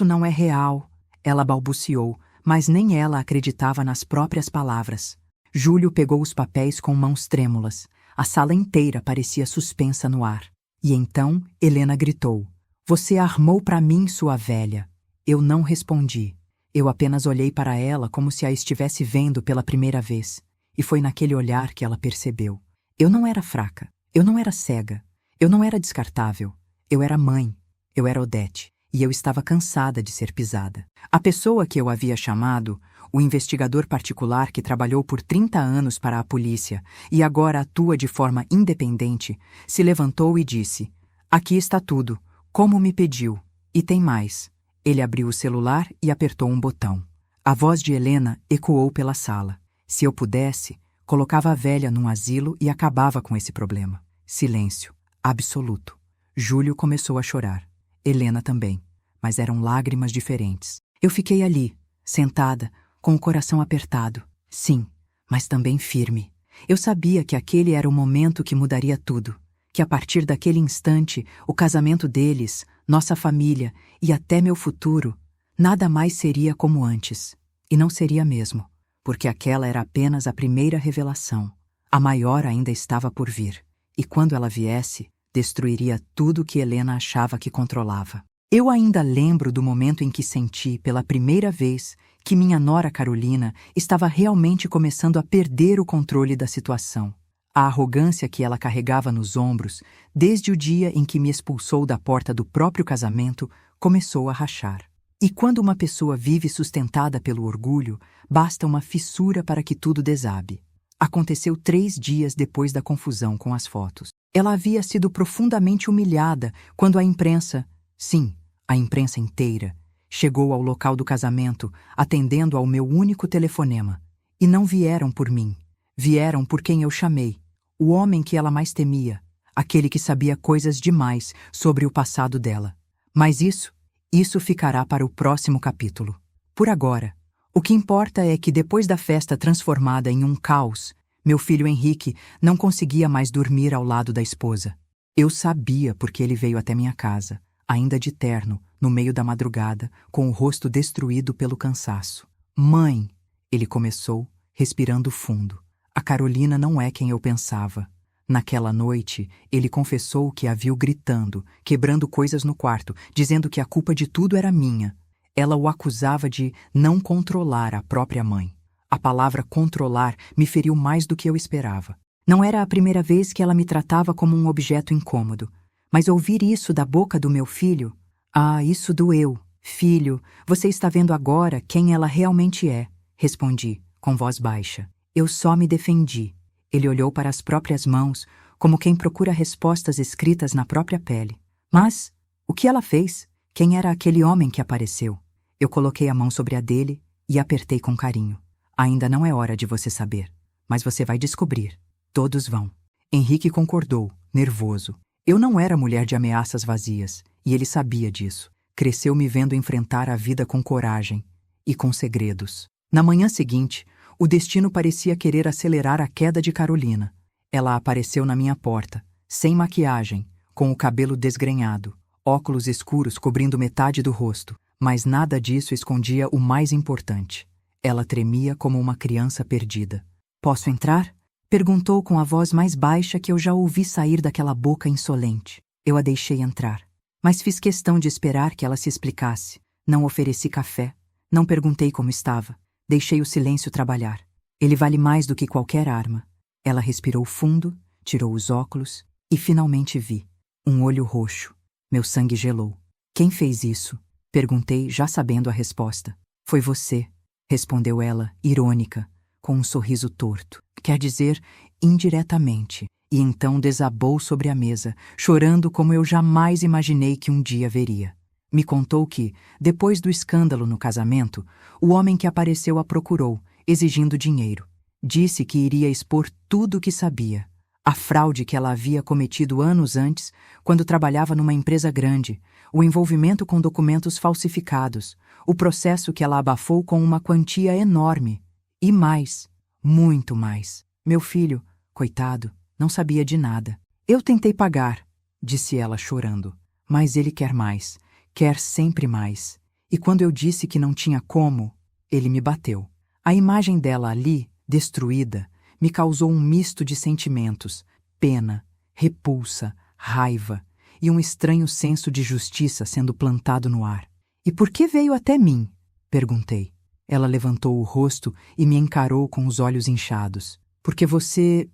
S1: não é real, ela balbuciou, mas nem ela acreditava nas próprias palavras. Júlio pegou os papéis com mãos trêmulas. A sala inteira parecia suspensa no ar. E então Helena gritou: Você armou para mim, sua velha. Eu não respondi. Eu apenas olhei para ela como se a estivesse vendo pela primeira vez. E foi naquele olhar que ela percebeu. Eu não era fraca. Eu não era cega. Eu não era descartável. Eu era mãe. Eu era Odete. E eu estava cansada de ser pisada. A pessoa que eu havia chamado, o investigador particular que trabalhou por 30 anos para a polícia e agora atua de forma independente, se levantou e disse: Aqui está tudo, como me pediu. E tem mais. Ele abriu o celular e apertou um botão. A voz de Helena ecoou pela sala. Se eu pudesse, colocava a velha num asilo e acabava com esse problema. Silêncio. Absoluto. Júlio começou a chorar. Helena também. Mas eram lágrimas diferentes. Eu fiquei ali, sentada, com o coração apertado. Sim, mas também firme. Eu sabia que aquele era o momento que mudaria tudo. Que a partir daquele instante, o casamento deles, nossa família e até meu futuro, nada mais seria como antes. E não seria mesmo, porque aquela era apenas a primeira revelação. A maior ainda estava por vir. E quando ela viesse, destruiria tudo que Helena achava que controlava. Eu ainda lembro do momento em que senti, pela primeira vez, que minha nora Carolina estava realmente começando a perder o controle da situação. A arrogância que ela carregava nos ombros, desde o dia em que me expulsou da porta do próprio casamento, começou a rachar. E quando uma pessoa vive sustentada pelo orgulho, basta uma fissura para que tudo desabe. Aconteceu 3 dias depois da confusão com as fotos. Ela havia sido profundamente humilhada quando a imprensa, sim, a imprensa inteira, chegou ao local do casamento, atendendo ao meu único telefonema. E não vieram por mim. Vieram por quem eu chamei, o homem que ela mais temia, aquele que sabia coisas demais sobre o passado dela. Mas isso ficará para o próximo capítulo. Por agora, o que importa é que depois da festa transformada em um caos, meu filho Henrique não conseguia mais dormir ao lado da esposa. Eu sabia porque ele veio até minha casa, ainda de terno, no meio da madrugada, com o rosto destruído pelo cansaço. Mãe, ele começou, respirando fundo. A Carolina não é quem eu pensava. Naquela noite, ele confessou que a viu gritando, quebrando coisas no quarto, dizendo que a culpa de tudo era minha. Ela o acusava de não controlar a própria mãe. A palavra controlar me feriu mais do que eu esperava. Não era a primeira vez que ela me tratava como um objeto incômodo, mas ouvir isso da boca do meu filho... Ah, isso doeu. Filho, você está vendo agora quem ela realmente é, respondi, com voz baixa. Eu só me defendi. Ele olhou para as próprias mãos, como quem procura respostas escritas na própria pele. Mas, o que ela fez? Quem era aquele homem que apareceu? Eu coloquei a mão sobre a dele e apertei com carinho. Ainda não é hora de você saber, mas você vai descobrir. Todos vão. Henrique concordou, nervoso. Eu não era mulher de ameaças vazias, e ele sabia disso. Cresceu me vendo enfrentar a vida com coragem e com segredos. Na manhã seguinte, o destino parecia querer acelerar a queda de Carolina. Ela apareceu na minha porta, sem maquiagem, com o cabelo desgrenhado, óculos escuros cobrindo metade do rosto, mas nada disso escondia o mais importante. Ela tremia como uma criança perdida. Posso entrar? Perguntou com a voz mais baixa que eu já ouvi sair daquela boca insolente. Eu a deixei entrar, mas fiz questão de esperar que ela se explicasse. Não ofereci café, não perguntei como estava. Deixei o silêncio trabalhar. Ele vale mais do que qualquer arma. Ela respirou fundo, tirou os óculos e finalmente vi. Um olho roxo. Meu sangue gelou. Quem fez isso? Perguntei, já sabendo a resposta. Foi você, respondeu ela, irônica, com um sorriso torto. Quer dizer, indiretamente. E então desabou sobre a mesa, chorando como eu jamais imaginei que um dia veria. Me contou que, depois do escândalo no casamento, o homem que apareceu a procurou, exigindo dinheiro. Disse que iria expor tudo o que sabia. A fraude que ela havia cometido anos antes, quando trabalhava numa empresa grande, o envolvimento com documentos falsificados, o processo que ela abafou com uma quantia enorme. E mais, muito mais. Meu filho, coitado, não sabia de nada. Eu tentei pagar, disse ela chorando, mas ele quer mais. Quer sempre mais. E quando eu disse que não tinha como, ele me bateu. A imagem dela ali, destruída, me causou um misto de sentimentos, pena, repulsa, raiva e um estranho senso de justiça sendo plantado no ar. E por que veio até mim? Perguntei. Ela levantou o rosto e me encarou com os olhos inchados. Porque você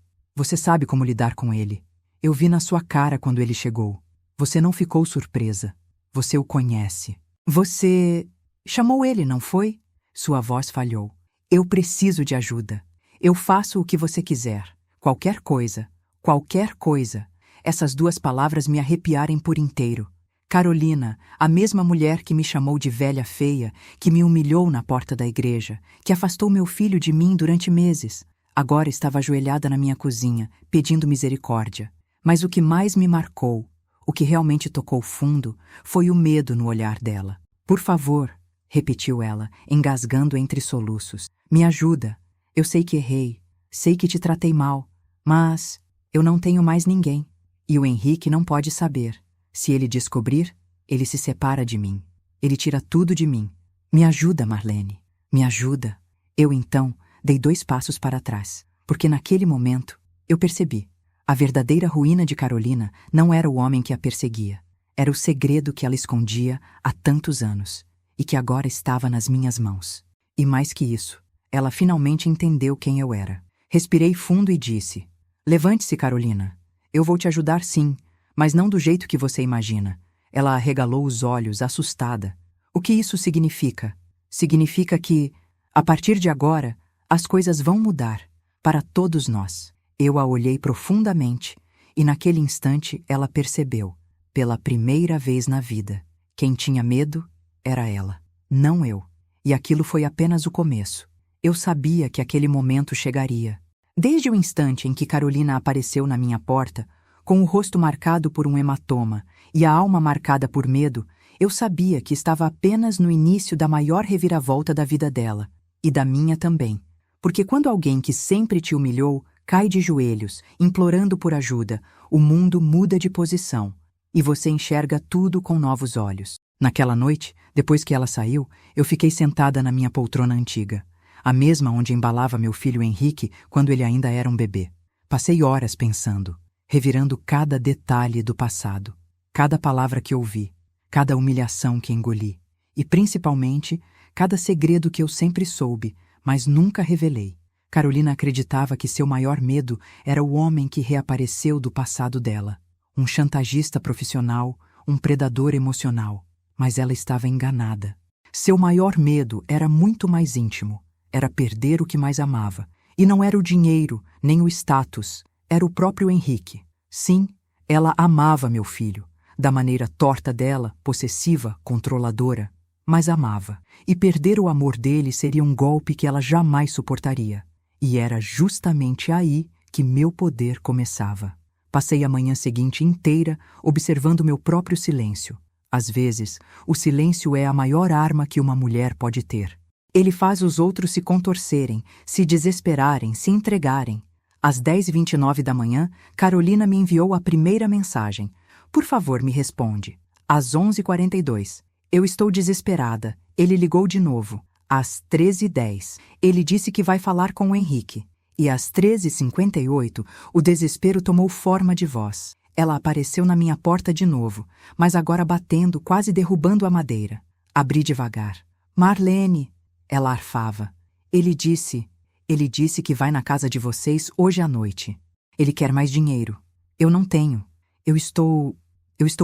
S1: sabe como lidar com ele. Eu vi na sua cara quando ele chegou. Você não ficou surpresa. Você o conhece. Você chamou ele, não foi? Sua voz falhou. Eu preciso de ajuda. Eu faço o que você quiser. Qualquer coisa. Qualquer coisa. Essas duas palavras me arrepiaram por inteiro. Carolina, a mesma mulher que me chamou de velha feia, que me humilhou na porta da igreja, que afastou meu filho de mim durante meses, agora estava ajoelhada na minha cozinha, pedindo misericórdia. Mas o que mais me marcou, o que realmente tocou fundo, foi o medo no olhar dela. Por favor, repetiu ela, engasgando entre soluços. Me ajuda. Eu sei que errei, sei que te tratei mal, mas eu não tenho mais ninguém. E o Henrique não pode saber. Se ele descobrir, ele se separa de mim. Ele tira tudo de mim. Me ajuda, Marlene. Me ajuda. Eu, então, dei 2 passos para trás, porque naquele momento eu percebi. A verdadeira ruína de Carolina não era o homem que a perseguia. Era o segredo que ela escondia há tantos anos e que agora estava nas minhas mãos. E mais que isso, ela finalmente entendeu quem eu era. Respirei fundo e disse: Levante-se, Carolina. Eu vou te ajudar, sim, mas não do jeito que você imagina. Ela arregalou os olhos, assustada. O que isso significa? Significa que, a partir de agora, as coisas vão mudar, para todos nós. Eu a olhei profundamente, e naquele instante ela percebeu, pela primeira vez na vida, quem tinha medo era ela, não eu. E aquilo foi apenas o começo. Eu sabia que aquele momento chegaria. Desde o instante em que Carolina apareceu na minha porta, com o rosto marcado por um hematoma e a alma marcada por medo, eu sabia que estava apenas no início da maior reviravolta da vida dela, e da minha também. Porque quando alguém que sempre te humilhou cai de joelhos, implorando por ajuda, o mundo muda de posição e você enxerga tudo com novos olhos. Naquela noite, depois que ela saiu, eu fiquei sentada na minha poltrona antiga, a mesma onde embalava meu filho Henrique quando ele ainda era um bebê. Passei horas pensando, revirando cada detalhe do passado, cada palavra que ouvi, cada humilhação que engoli e, principalmente, cada segredo que eu sempre soube, mas nunca revelei. Carolina acreditava que seu maior medo era o homem que reapareceu do passado dela, um chantagista profissional, um predador emocional, mas ela estava enganada. Seu maior medo era muito mais íntimo, era perder o que mais amava, e não era o dinheiro, nem o status, era o próprio Henrique. Sim, ela amava meu filho, da maneira torta dela, possessiva, controladora, mas amava, e perder o amor dele seria um golpe que ela jamais suportaria. E era justamente aí que meu poder começava. Passei a manhã seguinte inteira observando meu próprio silêncio. Às vezes, o silêncio é a maior arma que uma mulher pode ter. Ele faz os outros se contorcerem, se desesperarem, se entregarem. Às 10h29 da manhã, Carolina me enviou a primeira mensagem. Por favor, me responde. Às 11h42. Eu estou desesperada. Ele ligou de novo. Às 13h10, ele disse que vai falar com o Henrique. E às 13h58, o desespero tomou forma de voz. Ela apareceu na minha porta de novo, mas agora batendo, quase derrubando a madeira. Abri devagar. Marlene, ela arfava. Ele disse que vai na casa de vocês hoje à noite. Ele quer mais dinheiro. Eu não tenho. Eu estou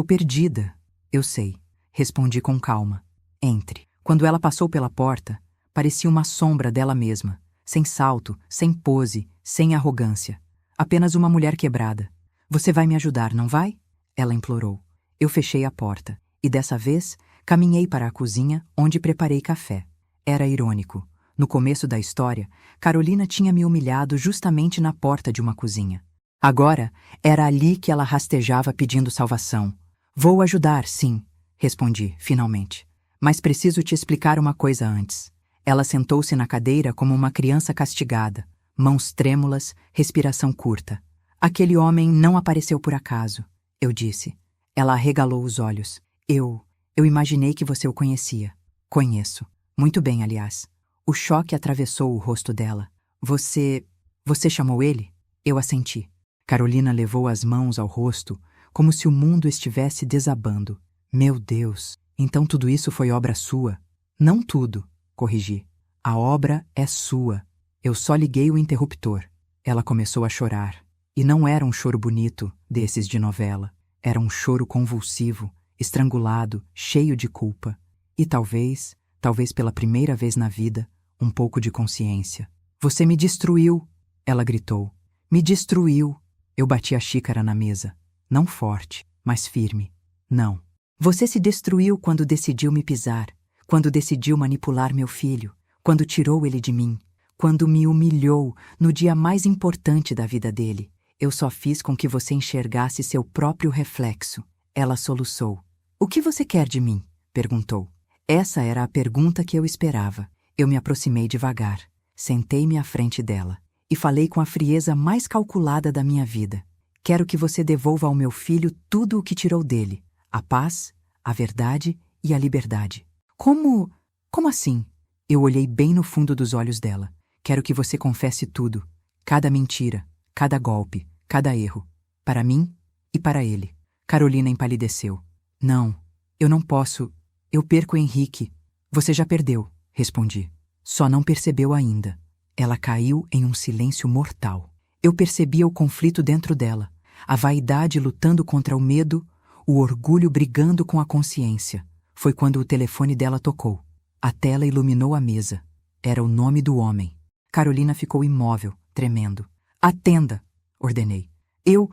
S1: perdida. Eu sei, respondi com calma. Entre. Quando ela passou pela porta, parecia uma sombra dela mesma, sem salto, sem pose, sem arrogância. Apenas uma mulher quebrada. Você vai me ajudar, não vai? Ela implorou. Eu fechei a porta, e dessa vez, caminhei para a cozinha, onde preparei café. Era irônico. No começo da história, Carolina tinha me humilhado justamente na porta de uma cozinha. Agora, era ali que ela rastejava pedindo salvação. Vou ajudar, sim, respondi, finalmente. Mas preciso te explicar uma coisa antes. Ela sentou-se na cadeira como uma criança castigada, mãos trêmulas, respiração curta. Aquele homem não apareceu por acaso, eu disse. Ela arregalou os olhos. Eu imaginei que você o conhecia. Conheço. Muito bem, aliás. O choque atravessou o rosto dela. Você chamou ele? Eu assenti. Carolina levou as mãos ao rosto, como se o mundo estivesse desabando. Meu Deus! Então tudo isso foi obra sua? Não tudo, corrigi. A obra é sua. Eu só liguei o interruptor. Ela começou a chorar. E não era um choro bonito, desses de novela. Era um choro convulsivo, estrangulado, cheio de culpa. E talvez pela primeira vez na vida, um pouco de consciência. Você me destruiu, ela gritou. Me destruiu. Eu bati a xícara na mesa. Não forte, mas firme. Não. Você se destruiu quando decidiu me pisar, quando decidiu manipular meu filho, quando tirou ele de mim, quando me humilhou no dia mais importante da vida dele. Eu só fiz com que você enxergasse seu próprio reflexo. Ela soluçou. O que você quer de mim? Perguntou. Essa era a pergunta que eu esperava. Eu me aproximei devagar, sentei-me à frente dela e falei com a frieza mais calculada da minha vida. Quero que você devolva ao meu filho tudo o que tirou dele. A paz, a verdade e a liberdade. Como assim? Eu olhei bem no fundo dos olhos dela. Quero que você confesse tudo. Cada mentira, cada golpe, cada erro. Para mim e para ele. Carolina empalideceu. Não, eu não posso. Eu perco o Henrique. Você já perdeu, respondi. Só não percebeu ainda. Ela caiu em um silêncio mortal. Eu percebia o conflito dentro dela. A vaidade lutando contra o medo, o orgulho brigando com a consciência. Foi quando o telefone dela tocou. A tela iluminou a mesa. Era o nome do homem. Carolina ficou imóvel, tremendo. Atenda, ordenei. Eu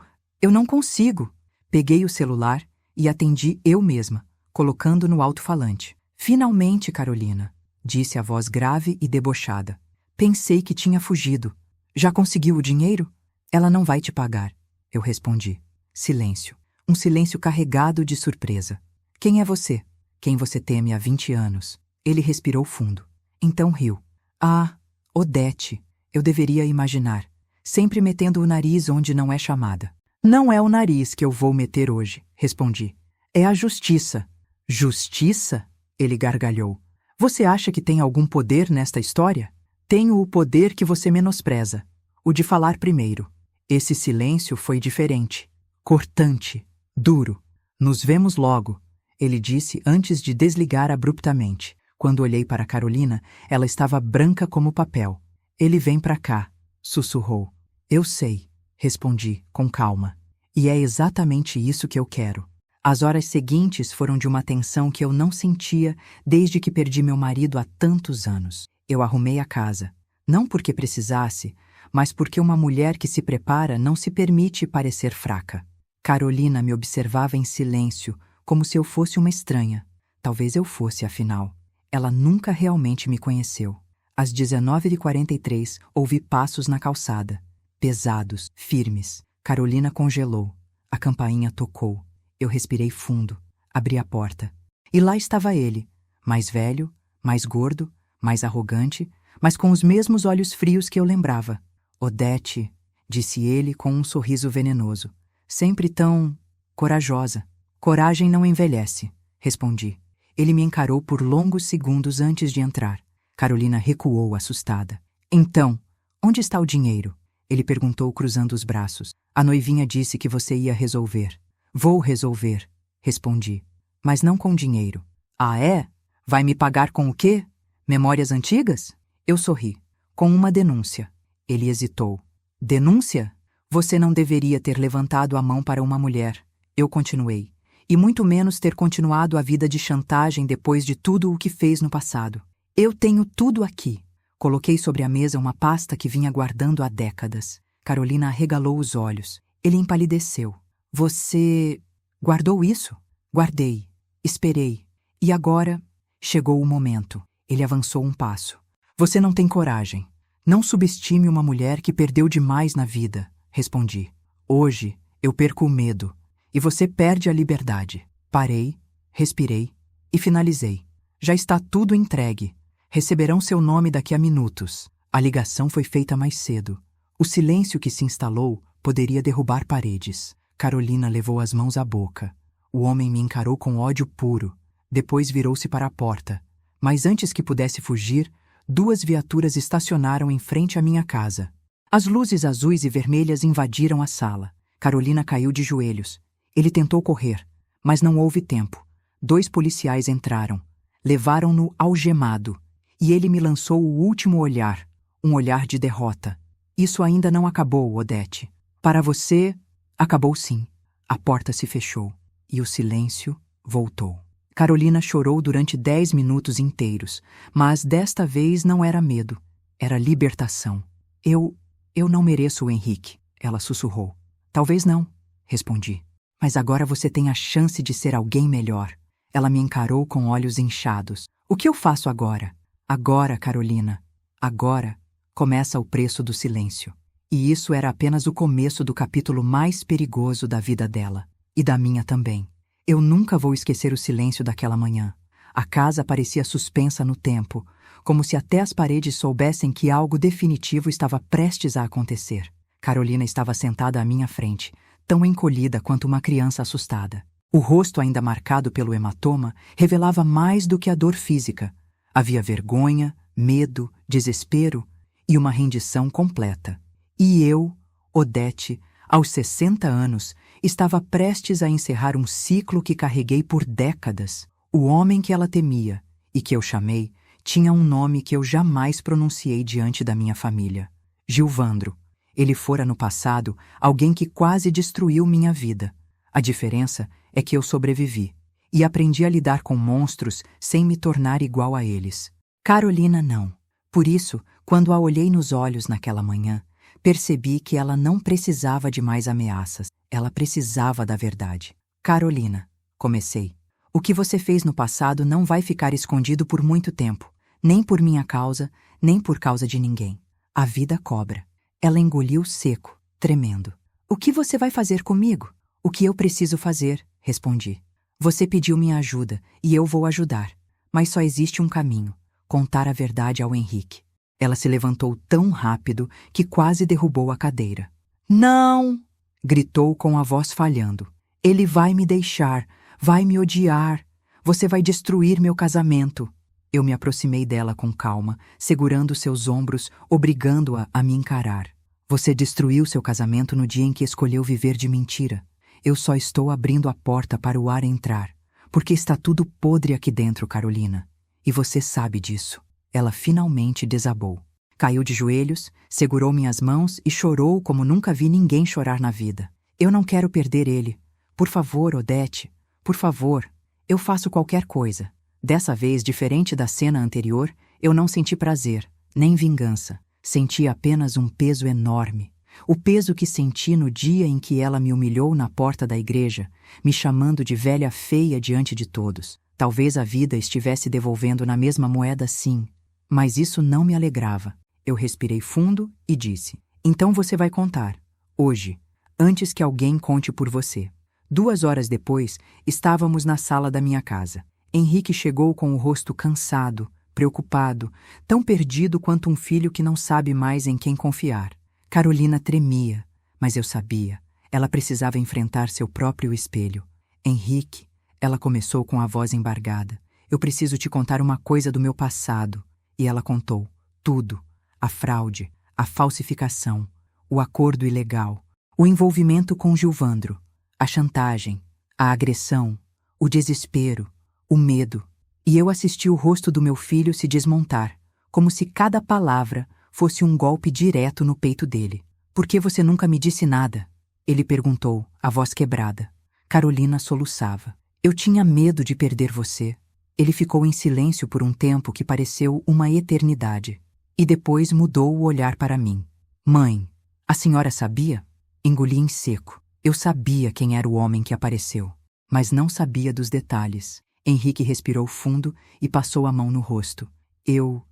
S1: não consigo. Peguei o celular e atendi eu mesma, colocando no alto-falante. Finalmente, Carolina, disse a voz grave e debochada. Pensei que tinha fugido. Já conseguiu o dinheiro? Ela não vai te pagar, eu respondi. Silêncio. Um silêncio carregado de surpresa. Quem é você? Quem você teme há 20 anos? Ele respirou fundo. Então riu. Ah, Odete, eu deveria imaginar. sempre metendo o nariz onde não é chamada. Não é o nariz que eu vou meter hoje, respondi. É a justiça. Justiça? Ele gargalhou. Você acha que tem algum poder nesta história? Tenho o poder que você menospreza, o de falar primeiro. Esse silêncio foi diferente, cortante, duro. Nos vemos logo, ele disse antes de desligar abruptamente. Quando olhei para Carolina, ela estava branca como papel. Ele vem para cá, sussurrou. Eu sei, respondi, com calma. E é exatamente isso que eu quero. As horas seguintes foram de uma tensão que eu não sentia desde que perdi meu marido há tantos anos. Eu arrumei a casa, não porque precisasse, mas porque uma mulher que se prepara não se permite parecer fraca. Carolina me observava em silêncio, como se eu fosse uma estranha. Talvez eu fosse, afinal. Ela nunca realmente me conheceu. Às 19h43, ouvi passos na calçada. Pesados, firmes. Carolina congelou. A campainha tocou. Eu respirei fundo. Abri a porta. E lá estava ele, mais velho, mais gordo, mais arrogante, mas com os mesmos olhos frios que eu lembrava. Odete, disse ele com um sorriso venenoso. Sempre tão corajosa. Coragem não envelhece, respondi. Ele me encarou por longos segundos antes de entrar. Carolina recuou, assustada. Então, onde está o dinheiro? Ele perguntou, cruzando os braços. A noivinha disse que você ia resolver. Vou resolver, respondi. Mas não com dinheiro. Ah, é? Vai me pagar com o quê? Memórias antigas? Eu sorri. Com uma denúncia. Ele hesitou. Denúncia? Você não deveria ter levantado a mão para uma mulher. Eu continuei. E muito menos ter continuado a vida de chantagem depois de tudo o que fez no passado. Eu tenho tudo aqui. Coloquei sobre a mesa uma pasta que vinha guardando há décadas. Carolina arregalou os olhos. Ele empalideceu. Você guardou isso? Guardei. Esperei. E agora chegou o momento. Ele avançou um passo. Você não tem coragem. Não subestime uma mulher que perdeu demais na vida, respondi. Hoje eu perco o medo. E você perde a liberdade. Parei, respirei e finalizei. Já está tudo entregue. Receberão seu nome daqui a minutos. A ligação foi feita mais cedo. O silêncio que se instalou poderia derrubar paredes. Carolina levou as mãos à boca. O homem me encarou com ódio puro. Depois virou-se para a porta. Mas antes que pudesse fugir, 2 viaturas estacionaram em frente à minha casa. As luzes azuis e vermelhas invadiram a sala. Carolina caiu de joelhos. Ele tentou correr, mas não houve tempo. 2 policiais entraram. Levaram-no algemado. E ele me lançou o último olhar, um olhar de derrota. Isso ainda não acabou, Odete. Para você, acabou sim. A porta se fechou e o silêncio voltou. Carolina chorou durante 10 minutos inteiros, mas desta vez não era medo, era libertação. Eu não mereço o Henrique, ela sussurrou. Talvez não, respondi. Mas agora você tem a chance de ser alguém melhor. Ela me encarou com olhos inchados. O que eu faço agora? Agora, Carolina, agora começa o preço do silêncio. E isso era apenas o começo do capítulo mais perigoso da vida dela. E da minha também. Eu nunca vou esquecer o silêncio daquela manhã. A casa parecia suspensa no tempo, como se até as paredes soubessem que algo definitivo estava prestes a acontecer. Carolina estava sentada à minha frente, tão encolhida quanto uma criança assustada. O rosto ainda marcado pelo hematoma revelava mais do que a dor física. Havia vergonha, medo, desespero e uma rendição completa. E eu, Odete, aos 60 anos, estava prestes a encerrar um ciclo que carreguei por décadas. O homem que ela temia, e que eu chamei, tinha um nome que eu jamais pronunciei diante da minha família. Gilvandro. Ele fora no passado alguém que quase destruiu minha vida. A diferença é que eu sobrevivi, e aprendi a lidar com monstros sem me tornar igual a eles. Carolina não. Por isso, quando a olhei nos olhos naquela manhã, percebi que ela não precisava de mais ameaças. Ela precisava da verdade. Carolina, comecei. O que você fez no passado não vai ficar escondido por muito tempo. Nem por minha causa, nem por causa de ninguém. A vida cobra. Ela engoliu seco, tremendo. O que você vai fazer comigo? O que eu preciso fazer? Respondi. Você pediu minha ajuda, e eu vou ajudar. Mas só existe um caminho. Contar a verdade ao Henrique. Ela se levantou tão rápido que quase derrubou a cadeira. Não! Gritou com a voz falhando. Ele vai me deixar, vai me odiar. Você vai destruir meu casamento. Eu me aproximei dela com calma, segurando seus ombros, obrigando-a a me encarar. Você destruiu seu casamento no dia em que escolheu viver de mentira. Eu só estou abrindo a porta para o ar entrar, porque está tudo podre aqui dentro, Carolina. E você sabe disso. Ela finalmente desabou. Caiu de joelhos, segurou minhas mãos e chorou como nunca vi ninguém chorar na vida. Eu não quero perder ele. Por favor, Odete, por favor, eu faço qualquer coisa. Dessa vez, diferente da cena anterior, eu não senti prazer, nem vingança. Senti apenas um peso enorme. O peso que senti no dia em que ela me humilhou na porta da igreja, me chamando de velha feia diante de todos. Talvez a vida estivesse devolvendo na mesma moeda, sim, mas isso não me alegrava. Eu respirei fundo e disse: então você vai contar, hoje, antes que alguém conte por você. 2 horas depois, estávamos na sala da minha casa. Henrique chegou com o rosto cansado, preocupado, tão perdido quanto um filho que não sabe mais em quem confiar. Carolina tremia, mas eu sabia. Ela precisava enfrentar seu próprio espelho. Henrique, ela começou com a voz embargada. Eu preciso te contar uma coisa do meu passado. E ela contou tudo. A fraude, a falsificação, o acordo ilegal, o envolvimento com Gilvandro, a chantagem, a agressão, o desespero, o medo. E eu assisti o rosto do meu filho se desmontar, como se cada palavra fosse um golpe direto no peito dele. Por que você nunca me disse nada? Ele perguntou, a voz quebrada. Carolina soluçava. Eu tinha medo de perder você. Ele ficou em silêncio por um tempo que pareceu uma eternidade. E depois mudou o olhar para mim. Mãe, a senhora sabia? Engoli em seco. Eu sabia quem era o homem que apareceu, mas não sabia dos detalhes. Henrique respirou fundo e passou a mão no rosto. Eu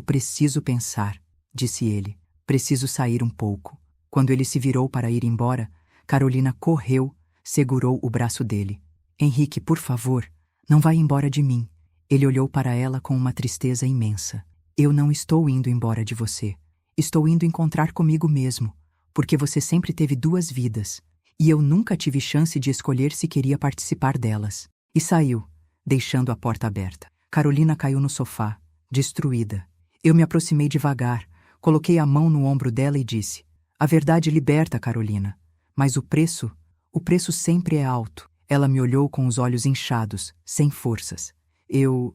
S1: preciso pensar, disse ele. Preciso sair um pouco. Quando ele se virou para ir embora, Carolina correu, segurou o braço dele. Henrique, por favor, não vá embora de mim. Ele olhou para ela com uma tristeza imensa. Eu não estou indo embora de você. Estou indo encontrar comigo mesmo, porque você sempre teve 2 vidas, e eu nunca tive chance de escolher se queria participar delas. E saiu, deixando a porta aberta. Carolina caiu no sofá, destruída. Eu me aproximei devagar, coloquei a mão no ombro dela e disse: a verdade liberta, Carolina, mas o preço sempre é alto. Ela me olhou com os olhos inchados, sem forças. Eu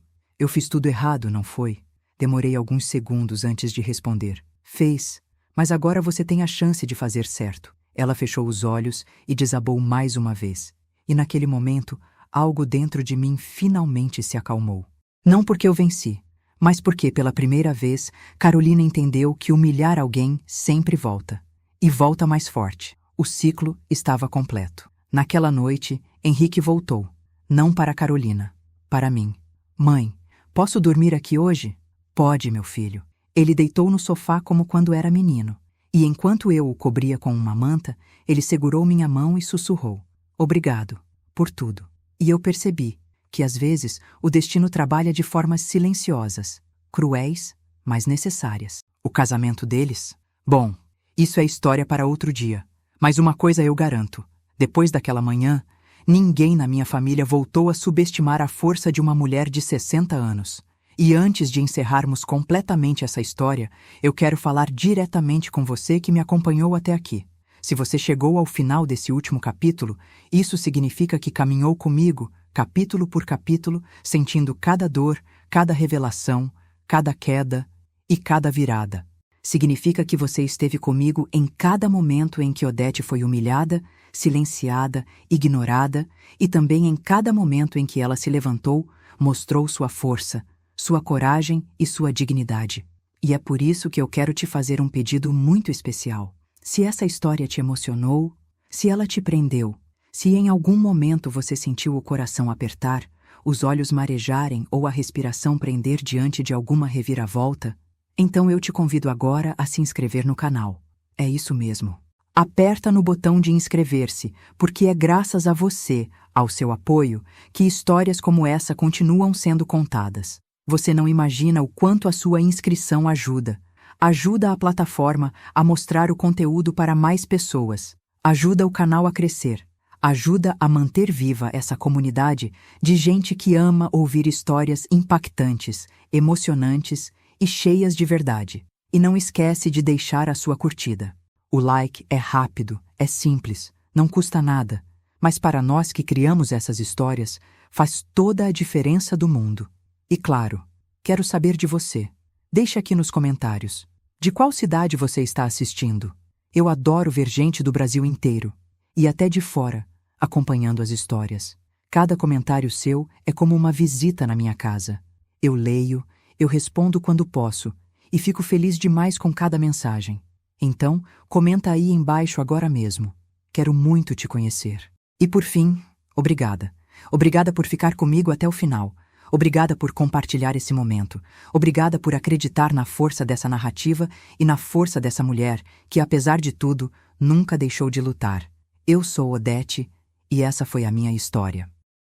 S1: fiz tudo errado, não foi? Demorei alguns segundos antes de responder. Fez, mas agora você tem a chance de fazer certo. Ela fechou os olhos e desabou mais uma vez. E naquele momento, algo dentro de mim finalmente se acalmou. Não porque eu venci, mas porque, pela primeira vez, Carolina entendeu que humilhar alguém sempre volta. E volta mais forte. O ciclo estava completo. Naquela noite, Henrique voltou. Não para Carolina, para mim. Mãe, posso dormir aqui hoje? Pode, meu filho. Ele deitou no sofá como quando era menino. E enquanto eu o cobria com uma manta, ele segurou minha mão e sussurrou: obrigado, por tudo. E eu percebi que, às vezes, o destino trabalha de formas silenciosas, cruéis, mas necessárias. O casamento deles? Bom, isso é história para outro dia. Mas uma coisa eu garanto: depois daquela manhã, ninguém na minha família voltou a subestimar a força de uma mulher de 60 anos. E antes de encerrarmos completamente essa história, eu quero falar diretamente com você que me acompanhou até aqui. Se você chegou ao final desse último capítulo, isso significa que caminhou comigo, capítulo por capítulo, sentindo cada dor, cada revelação, cada queda e cada virada. Significa que você esteve comigo em cada momento em que Odete foi humilhada, silenciada, ignorada, e também em cada momento em que ela se levantou, mostrou sua força, sua coragem e sua dignidade. E é por isso que eu quero te fazer um pedido muito especial. Se essa história te emocionou, se ela te prendeu, se em algum momento você sentiu o coração apertar, os olhos marejarem ou a respiração prender diante de alguma reviravolta, então eu te convido agora a se inscrever no canal. É isso mesmo. Aperta no botão de inscrever-se, porque é graças a você, ao seu apoio, que histórias como essa continuam sendo contadas. Você não imagina o quanto a sua inscrição ajuda. Ajuda a plataforma a mostrar o conteúdo para mais pessoas. Ajuda o canal a crescer. Ajuda a manter viva essa comunidade de gente que ama ouvir histórias impactantes, emocionantes e cheias de verdade. E não esquece de deixar a sua curtida. O like é rápido, é simples, não custa nada, mas para nós que criamos essas histórias, faz toda a diferença do mundo. E claro, quero saber de você. Deixe aqui nos comentários. De qual cidade você está assistindo? Eu adoro ver gente do Brasil inteiro, e até de fora, acompanhando as histórias. Cada comentário seu é como uma visita na minha casa. Eu leio, eu respondo quando posso, e fico feliz demais com cada mensagem. Então, comenta aí embaixo agora mesmo. Quero muito te conhecer. E por fim, obrigada. Obrigada por ficar comigo até o final. Obrigada por compartilhar esse momento. Obrigada por acreditar na força dessa narrativa e na força dessa mulher que, apesar de tudo, nunca deixou de lutar. Eu sou Odete e essa foi a minha história.